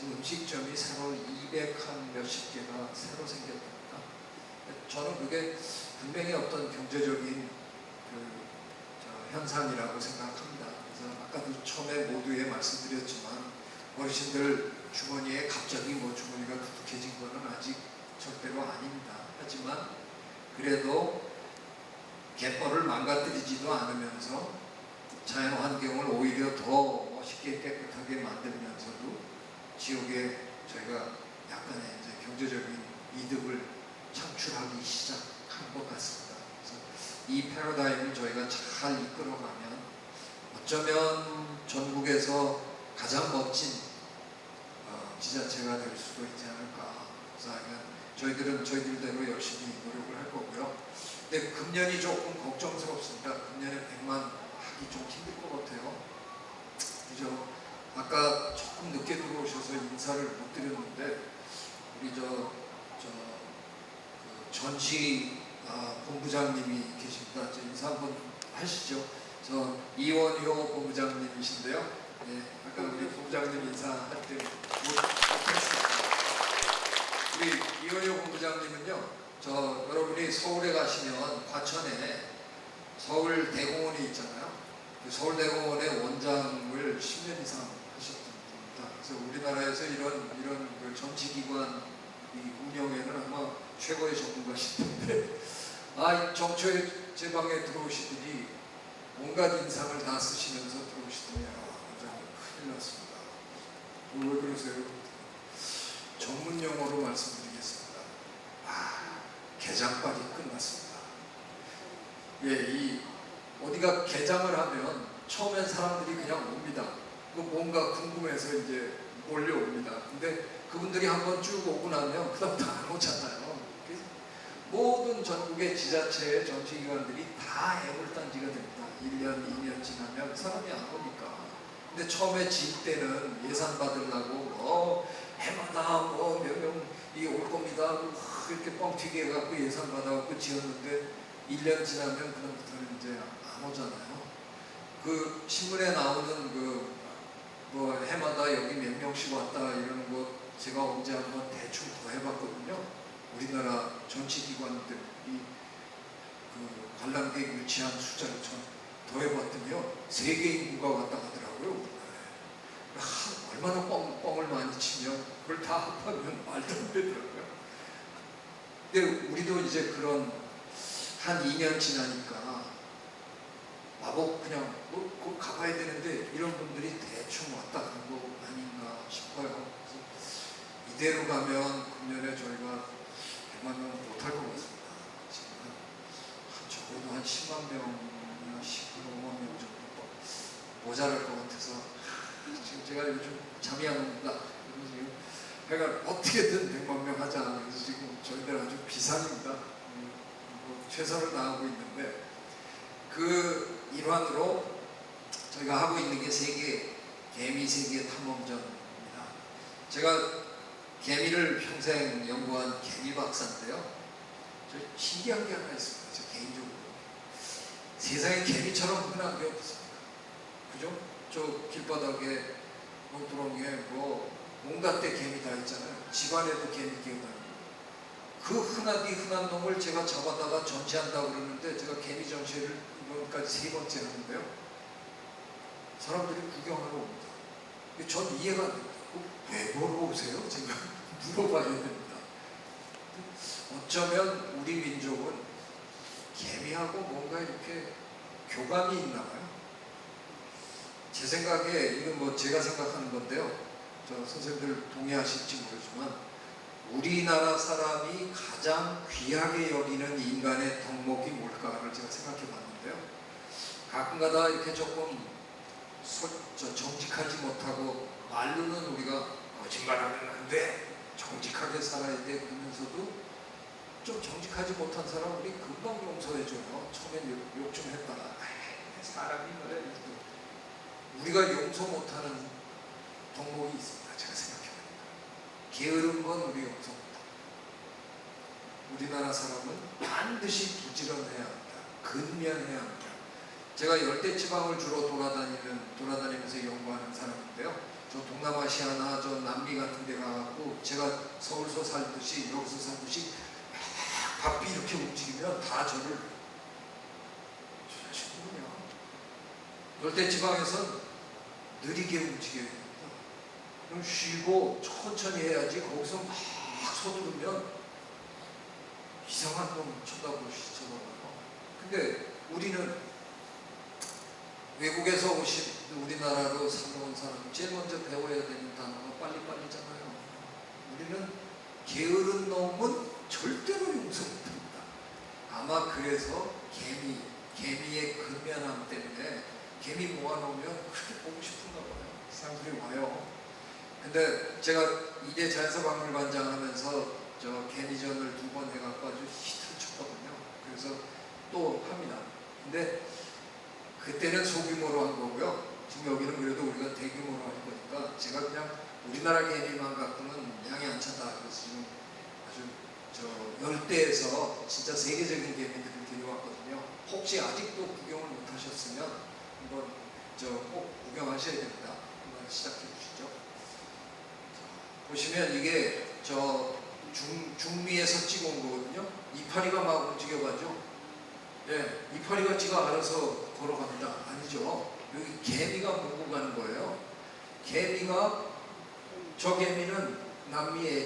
음식점이 새로 200한 몇십 개가 새로 생겼답니다. 저는 그게 분명히 어떤 경제적인 현상이라고 생각합니다. 그래서 아까도 처음에 모두에 말씀드렸지만, 어르신들 주머니에 갑자기 뭐 주머니가 두둑해진 거는 아직 절대로 아닙니다. 하지만 그래도 갯벌을 망가뜨리지도 않으면서 자연 환경을 오히려 더 멋있게 깨끗하게 만들면서도 지역에 저희가 약간의 이제 경제적인 이득을 창출하기 시작한 것 같습니다. 그래서 이 패러다임을 저희가 잘 이끌어가면 어쩌면 전국에서 가장 멋진 지자체가 될 수도 있지 않을까. 그래서 저희들은 저희들대로 열심히 노력을 할 거고요. 근데 금년이 조금 걱정스럽습니다. 금년에 100만 하기 좀 힘들 것 같아요. 그죠? 아까 조금 늦게 들어오셔서 인사를 못 드렸는데, 우리 그 전시 본부장님이 계십니다. 저 인사 한번 하시죠. 저 이원효 본부장님이신데요. 네, 아까 우리 본부장님 인사할 때 못했습니다. 우리 이원효 본부장님은요, 저 여러분이 서울에 가시면 과천에 서울대공원이 있잖아요. 그 서울대공원의 원장을 10년 이상 하셨던 분입니다. 그래서 우리나라에서 이런 그 정치기관 운영에는 아마 최고의 전문가실 텐데, 정초에 제 방에 들어오시더니 온갖 인상을 다 쓰시면서 들어오시더니 원장님 큰일 났습니다. 왜 그러세요? 전문 용어로 말씀드리겠습니다. 개장빨이 끝났습니다. 예, 어디가 개장을 하면 처음엔 사람들이 그냥 옵니다. 뭔가 궁금해서 이제 몰려옵니다. 근데 그분들이 한번 쭉 오고 나면 그다음 다 안 오잖아요. 모든 전국의 지자체의 정치기관들이 다 애물단지가 됩니다. 1년, 2년 지나면 사람이 안 오니까. 근데 처음에 질 때는 예산 받으려고 해마다 몇 명이 올 겁니다. 이렇게 뻥튀기 해갖고 예산 받아갖고 지었는데 1년 지나면 그다음부터는 이제 안 오잖아요. 그 신문에 나오는 해마다 여기 몇 명씩 왔다 이러는 거 제가 언제 한번 대충 더 해봤거든요. 우리나라 정치기관들이 관람객 유치한 숫자를 더 해봤더니요, 세계 인구가 왔다 가더라고요. 얼마나 뻥을 많이 치면 그걸 다 합하면 말도 안 되더라고요. 근데 우리도 이제 그런 한 2년 지나니까 마법 그냥 꼭 가봐야 되는데 이런 분들이 대충 왔다 간 거 아닌가 싶어요. 그래서 이대로 가면 금년에 저희가 100만 명 못할 것 같습니다. 지금 적어도 한 10만 명이나 15만 명 정도 모자랄 것 같아서 지금 제가 요즘 잠이 안 옵니다. 그러니까 어떻게든 100만 명 하자. 그래서 지금 저희들 아주 비상입니다. 최선을 다하고 있는데 그 일환으로 저희가 하고 있는 게 개미 세계 탐험전입니다. 제가 개미를 평생 연구한 개미 박사인데요. 저 신기한 게 하나 있습니다. 저 개인적으로 세상에 개미처럼 흔한 게 없습니다. 그죠? 저 길바닥에 논두렁에 온갖 데 개미 다 있잖아요. 집안에도 개미 기어다니고. 그 흔한 놈을 제가 잡아다가 전시한다고 그러는데 제가 개미 전시를 이번까지 3번째 하는데요. 사람들이 구경하러 옵니다. 전 이해가 안 됩니다. 왜 보러 오세요? 제가 물어봐야 됩니다. 어쩌면 우리 민족은 개미하고 뭔가 이렇게 교감이 있나 봐요. 제 생각에 이건 제가 생각하는 건데요. 저 선생님들 동의하실지 모르지만 우리나라 사람이 가장 귀하게 여기는 인간의 덕목이 뭘까를 제가 생각해 봤는데요. 가끔가다 이렇게 조금 정직하지 못하고 말로는 우리가 거짓말하면 안 돼, 정직하게 살아야 돼 그러면서도 좀 정직하지 못한 사람 우리 금방 용서해줘요. 처음엔 욕 좀 했다가 사람이 그래. 우리가 용서 못하는 덕목이 있습니다. 제가 생각해보니까 게으른 건 우리 용서 못합니다. 우리나라 사람은 반드시 부지런해야 합니다. 근면해야 합니다. 제가 열대지방을 주로 돌아다니면서 연구하는 사람인데요. 저 동남아시아나 저 남미 같은 데 가갖고 제가 서울서 살듯이 여기서 살듯이 바삐 이렇게 움직이면 다 저를 친구냐. 열대지방에선 느리게 움직여야 됩니다. 그럼 쉬고 천천히 해야지. 거기서 막 서두르면 이상한 놈 쳐다보시더라고요. 근데 우리는 외국에서 오신 우리나라로 살아온 사람 제일 먼저 배워야 되는 단어가 빨리빨리잖아요. 우리는 게으른 놈은 절대로 용서 못합니다. 아마 그래서 개미의 근면함 때문에 개미 모아놓으면 그렇게 보고 싶은가 봐요. 사람들이 와요. 근데 제가 이대 자연사박물관장 하면서 저 개미전을 2번 해갖고 아주 히트를 쳤거든요. 그래서 또 합니다. 근데 그때는 소규모로 한 거고요. 지금 여기는 그래도 우리가 대규모로 할 거니까 제가 그냥 우리나라 개미만 갖고는 양이 안 찬다. 그래서 지금 아주 열대에서 진짜 세계적인 개미들을 데려왔거든요. 혹시 아직도 구경을 못 하셨으면 한번 꼭 구경하셔야 됩니다. 한번 시작해 주시죠. 보시면 이게 중미에서 찍어온 거거든요. 이파리가 막 움직여가죠. 예, 이파리가 지가 알아서 걸어갑니다. 아니죠. 여기 개미가 몰고 가는 거예요. 저 개미는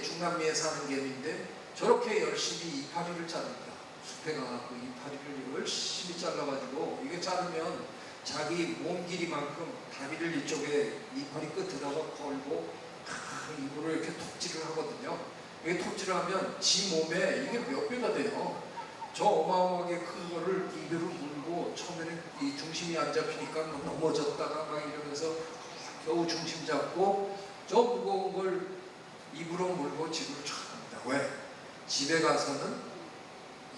중남미에 사는 개미인데 저렇게 열심히 이파리를 자릅니다. 숲에 가서 이파리를 열심히 잘라가지고 이게 자르면 자기 몸 길이만큼 다리를 이쪽에 이파리 끝에다가 걸고 입으로 이렇게 톱질을 하거든요. 이게 톱질을 하면 지 몸에 이게 몇 배가 돼요. 저 어마어마하게 큰 거를 입으로 물고 처음에는 이 중심이 안 잡히니까 넘어졌다가 막 이러면서 겨우 중심 잡고 저 무거운 걸 입으로 물고 집으로 쫙 갑니다. 왜? 집에 가서는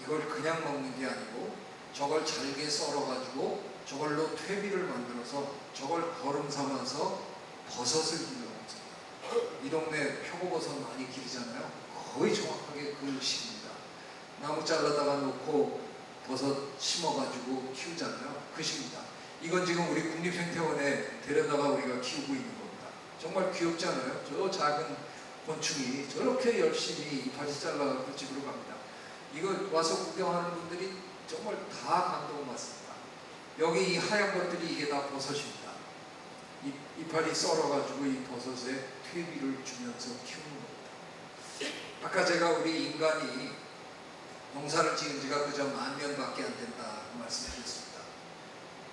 이걸 그냥 먹는 게 아니고 저걸 잘게 썰어가지고 저걸로 퇴비를 만들어서 저걸 거름 삼아서 버섯을 길러먹습니다. 이 동네 표고버섯 많이 기르잖아요. 거의 정확하게 그 식입니다. 나무 잘라다가 놓고 버섯 심어가지고 키우잖아요. 그 식입니다. 이건 지금 우리 국립생태원에 데려다가 우리가 키우고 있는 겁니다. 정말 귀엽지 않아요? 저 작은 곤충이 저렇게 열심히 이파리 잘라서 집으로 갑니다. 이거 와서 구경하는 분들이 정말 다 감동을 받습니다. 여기 이 하얀 것들이 이게 다 버섯입니다. 이파리 썰어가지고 이 버섯에 퇴비를 주면서 키우는 겁니다. 아까 제가 우리 인간이 농사를 지은 지가 그저 10,000년밖에 안 된다 그 말씀드렸습니다.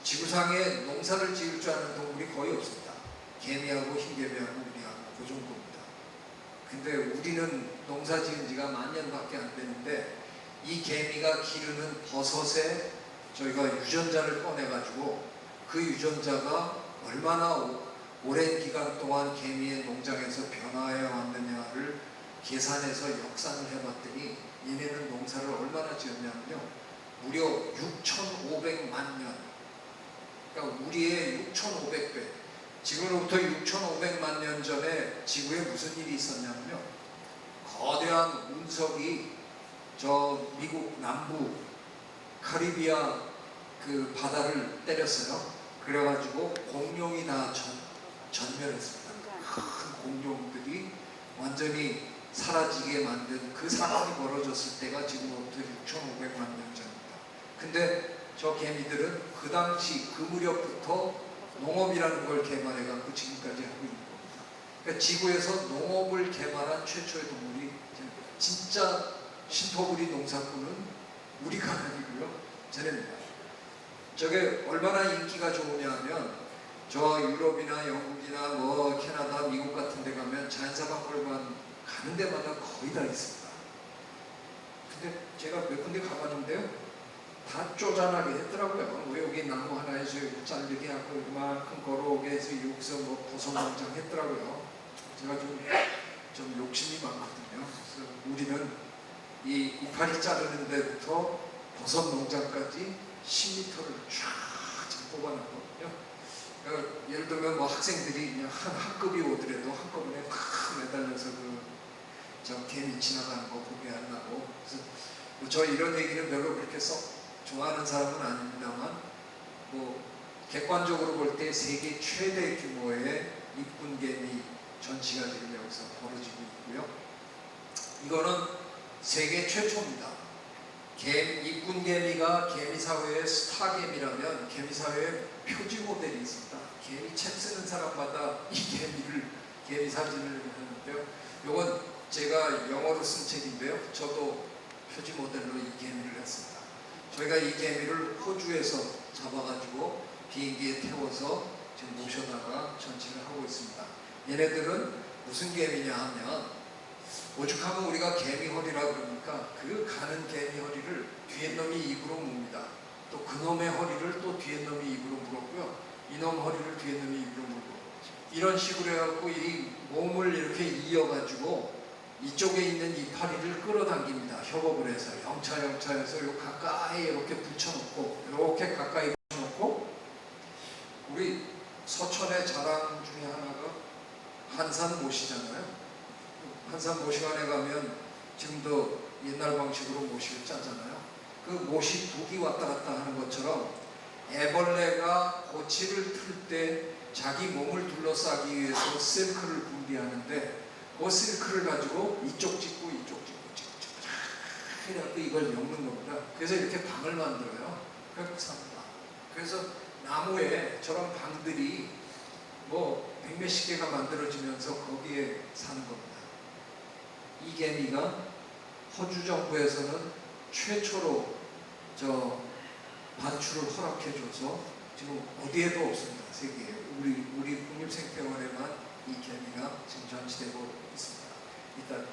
지구상에 농사를 지을 줄 아는 동물이 거의 없습니다. 개미하고 흰개미하고 우리하고 그 정도입니다. 근데 우리는 농사 지은 지가 10,000년밖에 안 되는데 이 개미가 기르는 버섯에 저희가 유전자를 꺼내가지고 그 유전자가 얼마나 오랜 기간 동안 개미의 농장에서 변화해 왔느냐를 계산해서 역산을 해봤더니 얘네는 농사를 얼마나 지었냐면요. 무려 6,500만 년. 그러니까 우리의 6,500배. 지금으로부터 6,500만 년 전에 지구에 무슨 일이 있었냐면요. 거대한 운석이 저 미국 남부 카리비아 그 바다를 때렸어요. 그래가지고 공룡이 다 전멸했습니다. 큰 공룡들이 완전히 사라지게 만든 그 사건이 벌어졌을 때가 지금부터 6,500만 년 전입니다. 근데 저 개미들은 그 당시 그 무렵부터 농업이라는 걸 개발해갖고 지금까지 하고 있는 겁니다. 그러니까 지구에서 농업을 개발한 최초의 동물이 진짜 신토부리 농사꾼은 우리가 아니고요. 쟤네입니다. 저게 얼마나 인기가 좋으냐면 저 유럽이나 영국이나 뭐 캐나다, 미국 같은 데 가면 자연사박물관 가는 데마다 거의 다 있습니다. 근데 제가 몇 군데 가봤는데요. 다 쪼잔하게 했더라고요. 왜 여기 나무 하나에서 잘리게 하고 이만큼 걸어오게 해서 여기서 뭐 버섯 농장 했더라고요. 제가 좀 욕심이 많거든요. 그래서 우리는 이 이파리 자르는 데부터 버섯 농장까지 10m를 쫙 뽑아놨거든요. 그러니까 예를 들면 뭐 학생들이 그냥 한 학급이 오더라도 한꺼번에 탁 매달려서 저 개미 지나가는 거 보게 하려고. 그래서 저 이런 얘기는 별로 그렇게 썩 좋아하는 사람은 아닙니다만 뭐 객관적으로 볼 때 세계 최대 규모의 이쁜 개미 전시가 지금 여기서 벌어지고 있고요. 이거는 세계 최초입니다. 이쁜 개미가 개미사회의 스타 개미라면 개미사회의 표지 모델이 있습니다. 개미 책 쓰는 사람마다 이 개미 사진을 하는데요. 이건 제가 영어로 쓴 책인데요. 저도 표지 모델로 이 개미를 했습니다. 저희가 이 개미를 호주에서 잡아가지고 비행기에 태워서 지금 모셔다가 전시를 하고 있습니다. 얘네들은 무슨 개미냐 하면 오죽하면 우리가 개미 허리라 그러니까 그 가는 개미 허리를 뒤에 놈이 입으로 뭅니다. 또 그놈의 허리를 또 뒤에 놈이 입으로 물었고요. 이놈 허리를 뒤에 놈이 입으로 물고 이런 식으로 해갖고 이 몸을 이렇게 이어가지고 이쪽에 있는 이파리를 끌어당깁니다. 협업을 해서 영차영차해서 요 가까이 이렇게 붙여놓고 이렇게 가까이 붙여놓고 우리 서천의 자랑 중에 하나가 한산 모시잖아요. 한산 모시관에 가면 지금도 옛날 방식으로 모시를 짜잖아요. 그 못이 북이 왔다 갔다 하는 것처럼 애벌레가 고치를 틀 때 자기 몸을 둘러싸기 위해서 실크를 분비하는데 그 실크를 가지고 이쪽 찍고 이쪽 찍고 그래갖고 이걸 엮는 겁니다. 그래서 이렇게 방을 만들어요. 그렇게 삽니다. 그래서 나무에 저런 방들이 뭐 백몇십 개가 만들어지면서 거기에 사는 겁니다. 이 개미가 호주 정부에서는 최초로 저 반출을 허락해줘서 지금 어디에도 없습니다. 세계에. 우리 국립생태원에만 이 개미가 지금 전시되고 있습니다. 일단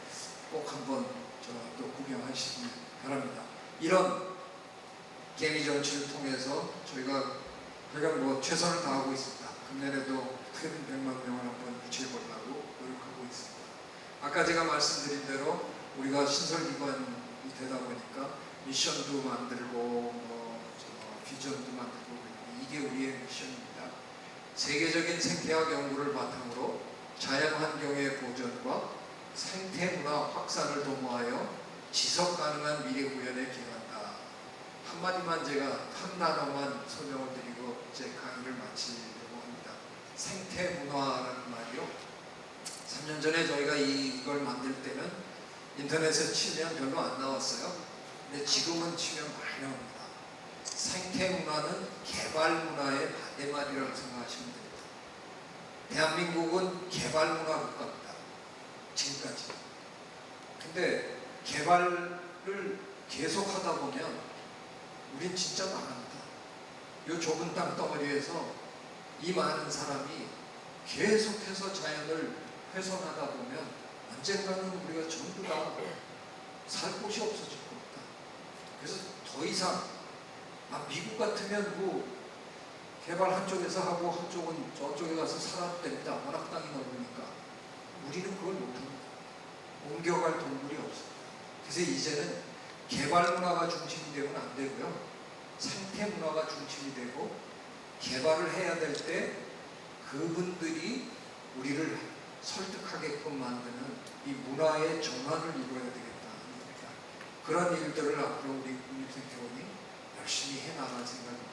꼭 한번 또 구경하시기 바랍니다. 이런 개미 전시를 통해서 저희가 뭐 최선을 다하고 있습니다. 금년에도 어떻게든 100만 명을 한번 유치해보려고 노력하고 있습니다. 아까 제가 말씀드린 대로 우리가 신설기관이 되다 보니까 미션도 만들고 비전도 만들고 이게 우리의 미션입니다. 세계적인 생태학 연구를 바탕으로 자연환경의 보존과 생태문화 확산을 도모하여 지속가능한 미래 구현에 기여한다. 한마디만 제가 한 단어만 설명을 드리고 제 강의를 마치려고 합니다. 생태문화라는 말이요. 3년 전에 저희가 이걸 만들 때는 인터넷에 치면 별로 안 나왔어요. 근데 지금은 치면 많이 나옵니다. 생태문화는 개발문화의 반대말이라고 생각하시면 됩니다. 대한민국은 개발문화 국가입니다. 지금까지. 근데 개발을 계속하다 보면 우린 진짜 망합니다. 이 좁은 땅덩어리에서 이 많은 사람이 계속해서 자연을 훼손하다 보면 언젠가는 우리가 전부 다 살 곳이 없어질 겁니다. 그래서 더 이상 미국 같으면 뭐 개발 한쪽에서 하고 한쪽은 저쪽에 가서 살아도 됩니다. 워낙 땅이 넓으니까. 우리는 그걸 못합니다. 옮겨갈 동물이 없어요. 그래서 이제는 개발 문화가 중심이 되면 안 되고요. 생태 문화가 중심이 되고 개발을 해야 될 때 그분들이 우리를 설득하게끔 만드는 이 문화의 전환을 이루어야 되겠다. 그런 일들을 앞으로 우리 국립생태원이 열심히 해나갈 생각입니다.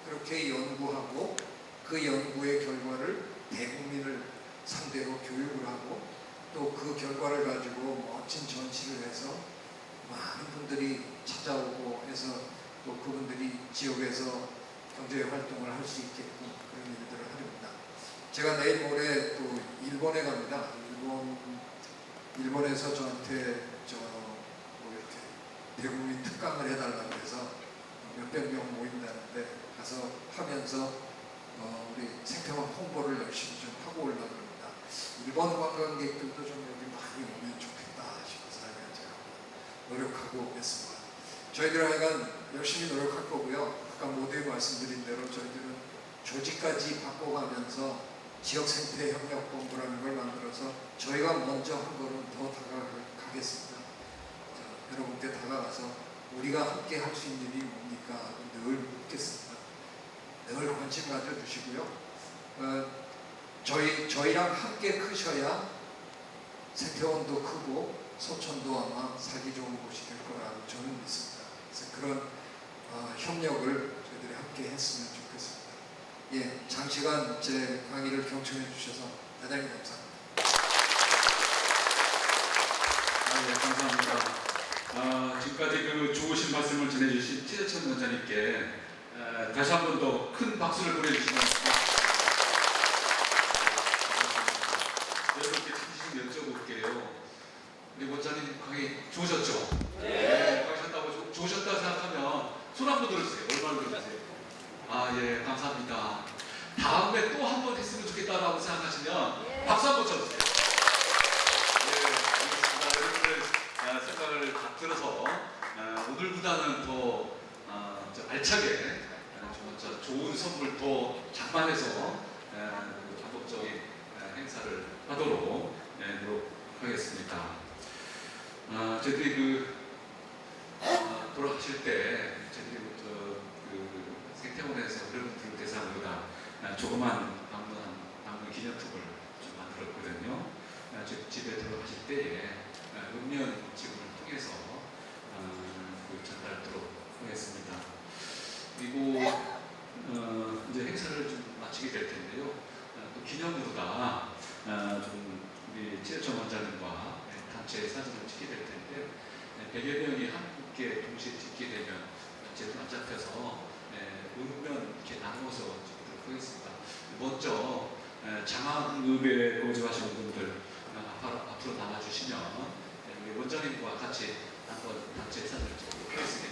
그렇게 연구하고 그 연구의 결과를 대국민을 상대로 교육을 하고 또 그 결과를 가지고 멋진 전시를 해서 많은 분들이 찾아오고 해서 또 그분들이 지역에서 경제 활동을 할 수 있게끔 그런 일들을 하렵니다. 제가 내일 모레 또 일본에 갑니다. 일본에서 저한테 뭐 이렇게 대국민 특강을 해달라고 해서 몇백 명 모인다는데 가서 하면서 우리 생태원 홍보를 열심히 좀 하고 올라고 합니다. 일본 관광객들도 좀 여기 많이 오면 좋겠다 싶어서 제가 노력하고 오겠습니다. 저희들 하여간 열심히 노력할 거고요. 아까 모두에 말씀드린 대로 저희들은 조직까지 바꿔가면서 지역생태협력본부라는 걸 만들어서 저희가 먼저 한 걸음 더 다가가겠습니다. 여러분께 다가가서 우리가 함께 할 수 있는 일이 뭡니까 하고 늘 묻겠습니다. 늘 관심 가져주시고요. 저희랑 함께 크셔야 생태원도 크고 소천도 아마 살기 좋은 곳이 될 거라고 저는 믿습니다. 그래서 그런 협력을 저희들이 함께 했으면 좋겠습니다. 예, 장시간 제 강의를 경청해 주셔서 대단히 감사합니다. 네, 감사합니다. 지금까지 그 좋으신 말씀을 전해주신 최재천 원장님께 다시 한 번 더 큰 박수를 보내주시면 여러분께 지금 여쭤볼게요. 우리 원장님 강의 좋으셨죠? 네. 강의하셨다고 좋으셨다고 생각하면 손 한번 들어주세요. 얼마나 들어주세요? 예, 감사합니다. 다음에 또 한 번 했으면 좋겠다라고 생각하시면 박수 한번 쳐주세요. 알겠습니다. 여러분들 생각을 다 들어서 오늘보다는 더 알차게 좋은 선물 더 장만해서 반복적인 행사를 하도록 노력하겠습니다. 저희들이 돌아가실 때 저희들이 생태원에서 어려운들 대상으로 조그만 방문 기념품을 좀 만들었거든요. 집에 들어가실 때에 읍면 지구를 통해서 하겠습니다. 그리고 이제 행사를 좀 마치게 될 텐데요. 또 기념으로다 좀 우리 최혜청 원장님과 단체 사진을 찍게 될 텐데 100여 명이 함께 동시에 찍게 되면 제도 안 잡혀서 음면 이렇게 나누어서 찍도록 하겠습니다. 먼저 장학읍에 거주하시는 분들 앞으로 나와주시면 우리 원장님과 같이 한번 단체 사진을 찍도록 하겠습니다.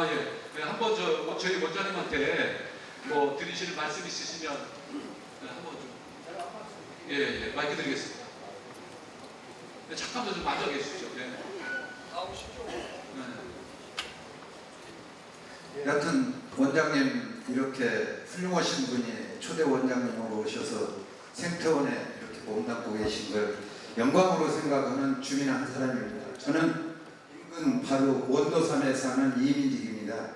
예. 한번 저희 원장님한테 뭐 드리실 말씀 있으시면 한번 좀 예, 마이크 드리겠습니다. 잠깐만 좀 앉아 계시죠. 네. 나오시죠. 여튼 원장님 이렇게 훌륭하신 분이 초대 원장님으로 오셔서 생태원에 이렇게 몸담고 계신 걸 영광으로 생각하는 주민 한 사람입니다. 저는 인근 바로 원도산에 사는 이민직입니다.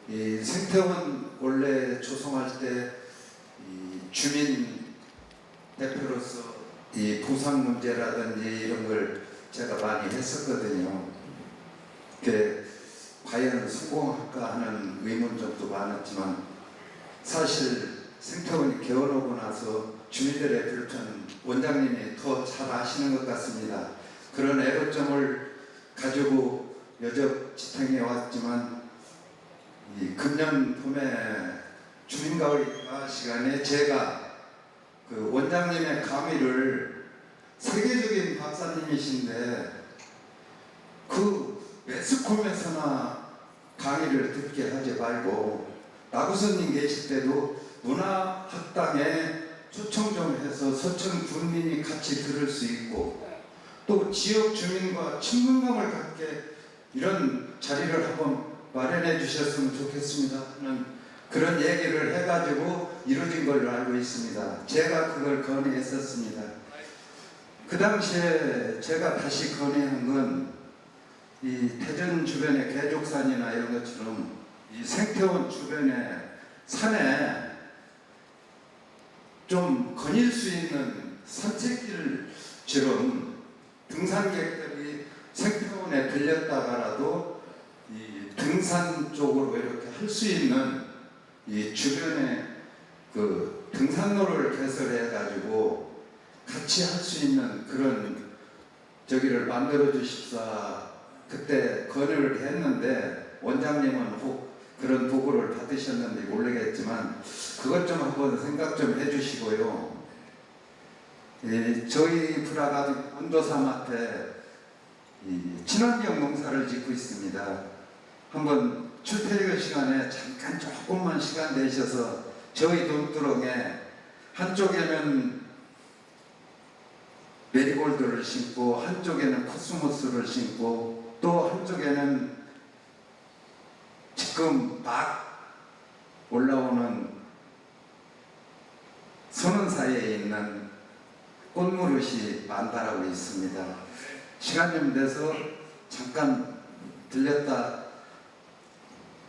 이 생태원 원래 조성할 때 이 주민 대표로서 이 보상 문제라든지 이런 걸 제가 많이 했었거든요. 과연 성공할까 하는 의문점도 많았지만 사실 생태원이 개원하고 나서 주민들의 불편 원장님이 더 잘 아시는 것 같습니다. 그런 애로점을 가지고 여적 지탱해 왔지만 이 금년 봄에 주민가을 시간에 제가 그 원장님의 강의를 세계적인 박사님이신데 그 매스컴에서나 강의를 듣게 하지 말고 나구선님 계실 때도 문화학당에 초청 좀 해서 서천 군민이 같이 들을 수 있고 또 지역 주민과 친근감을 갖게 이런 자리를 한번 마련해 주셨으면 좋겠습니다 하는 그런 얘기를 해가지고 이루어진 걸로 알고 있습니다. 제가 그걸 건의했었습니다. 그 당시에 제가 다시 건의한 건 이 대전 주변의 개족산이나 이런 것처럼 이 생태원 주변의 산에 좀 거닐 수 있는 산책길처럼 등산객들이 생태원에 들렸다가라도 이 등산 쪽으로 이렇게 할 수 있는 이 주변에 그 등산로를 개설해 가지고 같이 할 수 있는 그런 저기를 만들어 주십사 그때 건의를 했는데 원장님은 혹 그런 보고를 받으셨는지 모르겠지만 그것 좀 한번 생각 좀 해주시고요. 저희 불화가 원도삼한테 친환경 농사를 짓고 있습니다. 한번 출퇴근 시간에 잠깐 조금만 시간 내셔서 저희 논두렁에 한쪽에는 메리골드를 심고 한쪽에는 코스모스를 심고 또 한쪽에는 지금 막 올라오는 선원 사이에 있는 꽃무릇이 만발하고 있습니다. 시간 좀 내서 잠깐 들렸다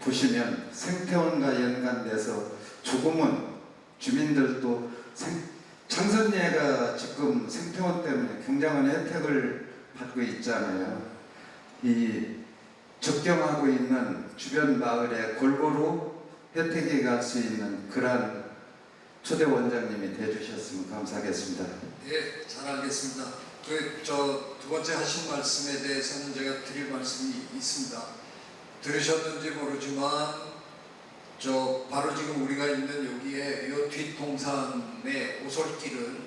보시면 생태원과 연관돼서 조금은 주민들도 창선리가 지금 생태원 때문에 굉장한 혜택을 받고 있잖아요. 이 접경하고 있는 주변 마을에 골고루 혜택이 갈 수 있는 그러한 초대 원장님이 되주셨으면 감사하겠습니다. 예, 잘 알겠습니다. 두 번째 하신 말씀에 대해서는 제가 드릴 말씀이 있습니다. 들으셨는지 모르지만 바로 지금 우리가 있는 여기에 이 뒷동산의 오솔길은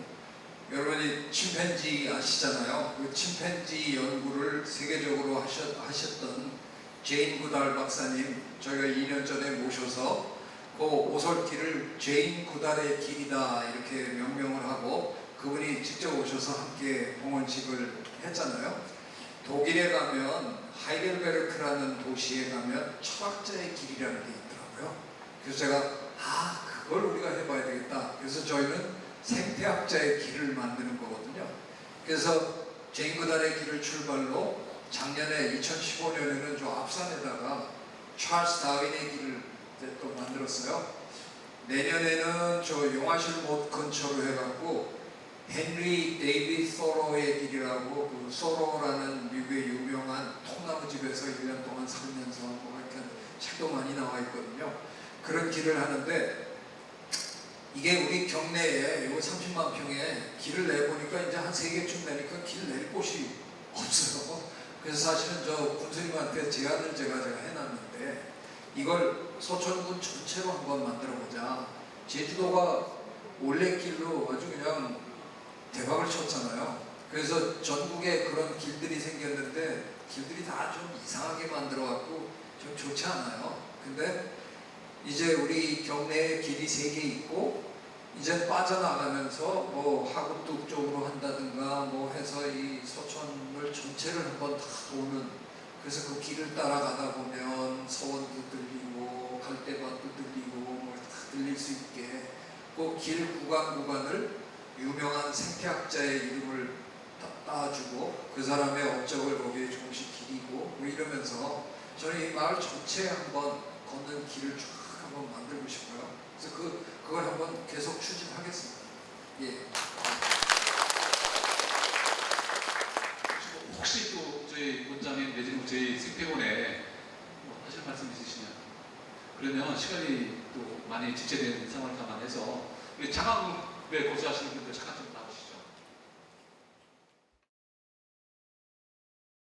여러분이 침팬지 아시잖아요. 그 침팬지 연구를 세계적으로 하셨던 제인 구달 박사님 저희가 2년 전에 모셔서 그 오솔길을 제인 구달의 길이다 이렇게 명명을 하고 그분이 직접 오셔서 함께 봉헌식을 했잖아요. 독일에 가면 하이델베르크라는 도시에 가면 철학자의 길이라는 게 있더라고요. 그래서 제가 그걸 우리가 해봐야 되겠다. 그래서 저희는 생태학자의 길을 만드는 거거든요. 그래서 제인 구달의 길을 출발로 작년에 2015년에는 저 앞산에다가 찰스 다윈의 길을 또 만들었어요. 내년에는 저 용화실 못 근처로 해갖고 헨리 데이비드 소로의 길이라고 그 소로라는 미국의 유명한 통나무집에서 1년 동안 책도 많이 나와 있거든요. 그런 길을 하는데 이게 우리 경내에 요 30만 평에 길을 내보니까 이제 한 3개쯤 내니까 길 낼 곳이 없어요. 그래서 사실은 저 군수님한테 제안을 제가 해놨는데 이걸 서천군 전체로 한번 만들어보자. 제주도가 올레길로 아주 그냥 대박을 쳤잖아요. 그래서 전국에 그런 길들이 생겼는데 길들이 다 좀 이상하게 만들어갖고 좀 좋지 않아요. 근데 이제 우리 경내에 길이 3개 있고 이제 빠져나가면서 뭐 하구뚝 쪽으로 한다든가 뭐 해서 이 서천을 전체를 한번 다 도는, 그래서 그 길을 따라가다 보면 서원도 들리고 갈대밭도 들리고 뭐 다 들릴 수 있게 그 길 구간을 유명한 생태학자의 이름을 따주고 그 사람의 업적을 거기에 조금씩 기리고 뭐 이러면서 저는 이 마을 전체에 한번 걷는 길을 쫙 한번 만들고 싶어요. 그래서 그걸 한번 계속 추진하겠습니다. 예. 혹시 또 저희 원장님 내지는 저희 생태원에 뭐 하실 말씀 있으시면, 그러면 시간이 또 많이 지체된 상황을 감안해서 우리 장학금에 고수하시는 분들 잠깐 좀